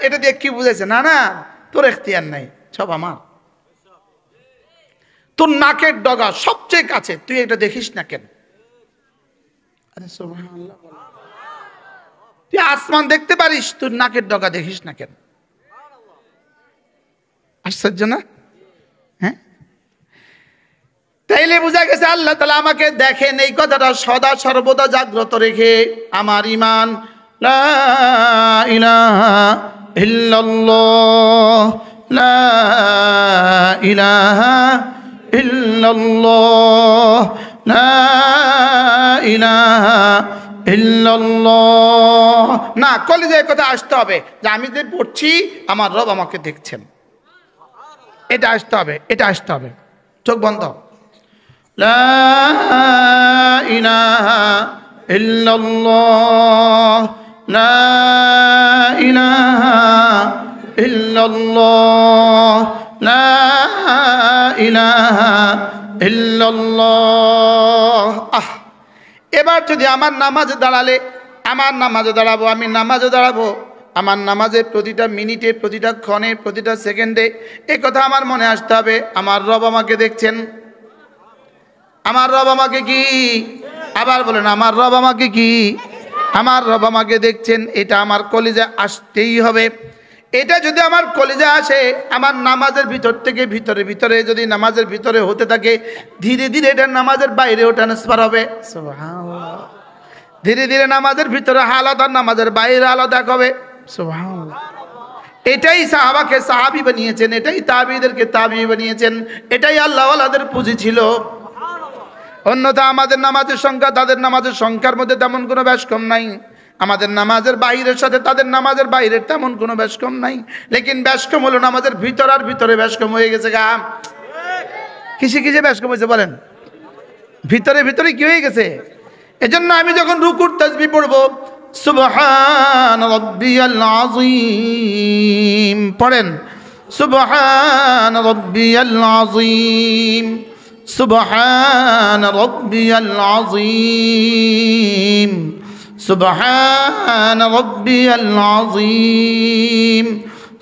এটা দিয়ে কি বুঝাইছে? না না, তোর এখতিয়ার নাই, সব আমার। তোর নাকের ডগা সবচেয়ে কাছে, তুই এটা দেখিস না কেন? আরে সুবহানাল্লাহ, তুই আসমান দেখতে পারিস, তুই নাকের ডগা দেখিস না কেন? আশ্চর্য না? হ্যাঁ, তাইলে বোঝা গেছে আল্লাহ তাআলা আমাকে দেখেন। এই কথাটা সদা সর্বদা জাগ্রত রেখে আমার ঈমান লা ইলাহা ইল্লাল্লাহ, লা ইলাহা ইল্লাল্লাহ, লা ইলাহা ইল্লাল্লাহ। না, কলিজায় কথা আসতে হবে যে আমি যে পড়ছি আমার রব আমাকে দেখছেন, এটা আসতে হবে, এটা আসতে হবে। চোখ বন্ধ। লা ইলাহা ইল্লাল্লাহ, লা ইলাহা ইল্লাল্লাহ, লা ইলাহা ইল্লাল্লাহ। এবার যদি আমার নামাজে দাঁড়ালে, আমার নামাজে দাঁড়াবো, আমি নামাজে দাঁড়াবো, আমার নামাজের প্রতিটা মিনিটে, প্রতিটা ক্ষণে, প্রতিটা সেকেন্ডে এই কথা আমার মনে আসতে হবে, আমার রব আমাকে দেখছেন। আমার রব আমাকে কি? আবার বলেন, আমার রব আমাকে কি? আমার রব আমাকে দেখছেন। এটা আমার কলিজায় আসতেই হবে। এটা যদি আমার কলিজায় আসে, আমার নামাজের ভিতর থেকে ভিতরে ভিতরে যদি নামাজের ভিতরে হতে থাকে, ধীরে ধীরে এটা নামাজের বাইরেও ট্রান্সফার হবে। সুবহানাল্লাহ। ধীরে ধীরে নামাজের ভিতরে হালাত আর নামাজের বাইরে আলাদা হবে। সুবহানাল্লাহ। এটাই সাহাবাকে সাহাবী বানিয়েছেন, এটাই তাবিঈদেরকে তাবিঈ বানিয়েছেন, এটাই আল্লাহওয়ালাদের পুঁজি ছিল। অন্যথা আমাদের নামাজের সংখ্যা তাদের নামাজের সংখ্যার মধ্যে তেমন কোনো ব্যাসকম নাই। আমাদের নামাজের বাইরের সাথে তাদের নামাজের বাইরের তেমন কোনো ব্যাসকম নাই। লেকিন ব্যাসকম হলো নামাজের ভিতর আর ভিতরে ব্যাসকম হয়ে গেছে। গা কিসে কিসে ব্যাসকম হয়েছে বলেন? ভিতরে ভিতরে কি হয়ে গেছে? এজন্য আমি যখন রুকুর তাসবিহ পড়ব, সুবহান রাব্বিয়াল আযীম পড়েন, সুবহান রাব্বিয়াল আযীম, সুবহান রাব্বিয়াল আযীম, সুবহান রাব্বিয়াল আযীম,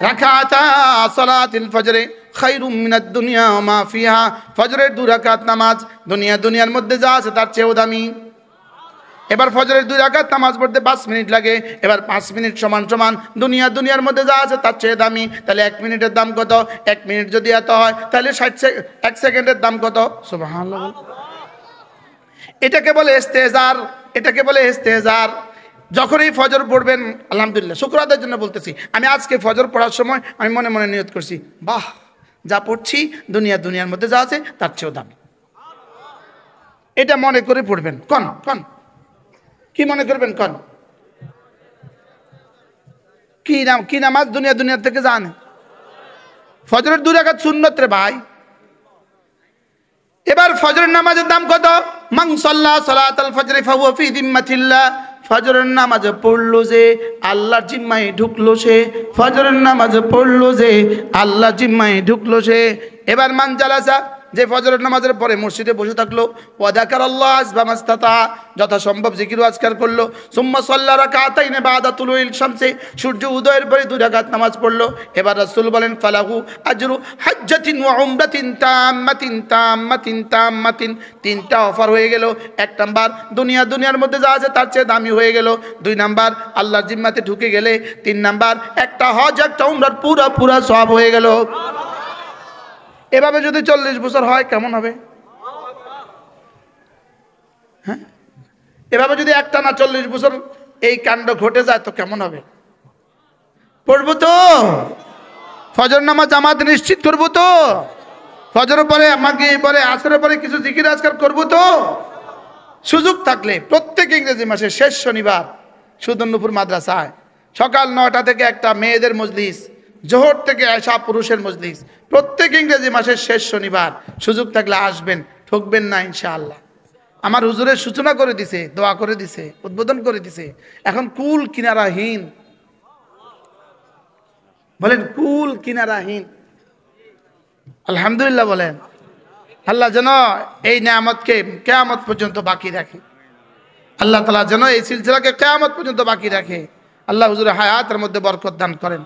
রাকাতা সালাতিল ফজরে খায়রুম মিনাদ দুনিয়া ওয়া মা ফিহা। ফজরের 2 রাকাত নামাজ দুনিয়ার মধ্যে যা আছে তার চেয়েও দামি। এবার ফজরের 2 রাকাত নামাজ পড়তে 5 মিনিট লাগে, এবার 5 মিনিট সমান দুনিয়ার মধ্যে যা আছে তার চেয়ে দামি। তাহলে 1 মিনিটের দাম কত? 1 মিনিট যদি এত হয় তাহলে 1 সেকেন্ডের দাম কত? সুবহানাল্লাহ। এটাকে বলে ইস্তেজার। যখনই ফজর পড়বেন, আলহামদুলিল্লাহ শুকর আদায়ের জন্য বলতেছি, আমি আজকে ফজর পড়ার সময় আমি মনে মনে নিয়ত করছি, বাহ, যা পড়ছি দুনিয়ার মধ্যে যা আছে তার চেয়েও দামি। এটা মনে করে পড়বেন। কন কি মনে করবেন? কন কি নামাজ দুনিয়ার থেকে জানে? ফজরের 2 রাকাত সুন্নত রে ভাই। এবার ফজরের নামাজের দাম কত? মান সাল্লা সালাতাল ফজরি ফাহুয়া ফি যিম্মাতিল্লাহ। ফজরের নামাজ পড়লো যে আল্লাহর জিম্মায় ঢুকলো সে। ফজরের নামাজ পড়লো যে আল্লাহর জিম্মায় ঢুকলো সে। এবার মান জালাসা, যে ফজরের নামাজের পরে মসজিদে বসে থাকলো, ওয়া যাকারাল্লাহ হাসবা মাস্তাতা, যথাসম্ভব জিকির আজকার করলো। সুম্মা সাল্লা রাকাতাইনি বাদা তুলুইল শামসি, সূর্য উদয়ের পরে 2 রাকাত নামাজ পড়লো। এবার রাসূল বলেন ফালাহু আজরু হাজ্জাতিন ওয়া উমরাতিন তাম্মাতিন। 3টা অফার হয়ে গেল। 1 নাম্বার দুনিয়ার মধ্যে যা আছে তার চেয়ে দামি হয়ে গেল। 2 নাম্বার আল্লাহর জিম্মাতে ঢুকে গেলে। 3 নাম্বার একটা হজ একটা উমরার পুরা সওয়াব হয়ে গেল। এভাবে যদি 40 বছর হয় কেমন হবে? হ্যাঁ, এভাবে যদি একটানা 40 বছর এই কাণ্ড ঘটে যায় তো কেমন হবে? পড়বো তো? ফজর নামাজ জামাত নিশ্চিত করবো তো? ফজরের পরে মাগরিবের পরে আসরের পরে কিছু জিকির আজকার করবো তো? সুযোগ থাকলে প্রত্যেক ইংরেজি মাসের শেষ শনিবার সুদন্নপুর মাদ্রাসায় সকাল 9টা থেকে একটা মেয়েদের মজলিস, জোহর থেকে এশা পুরুষের মজলিস, প্রত্যেক ইংরেজি মাসের শেষ শনিবার সুযোগ থাকলে আসবেন, ঠকবেন না ইনশাআল্লাহ। আমার হুজুরের সূচনা করে দিছে, দোয়া করে দিছে, উদ্বোধন করে দিছে। এখন কুল কিনারাহীন, বলেন কুল কিনারাহীন। আলহামদুলিল্লাহ বলেন। আল্লাহ যেন এই নিয়ামতকে কিয়ামত পর্যন্ত বাকি রাখে। আল্লাহ তাআলা যেন এই সিলসিলাকে কিয়ামত পর্যন্ত বাকি রাখে। আল্লাহ হুজুরের হায়াতের মধ্যে বরকত দান করেন।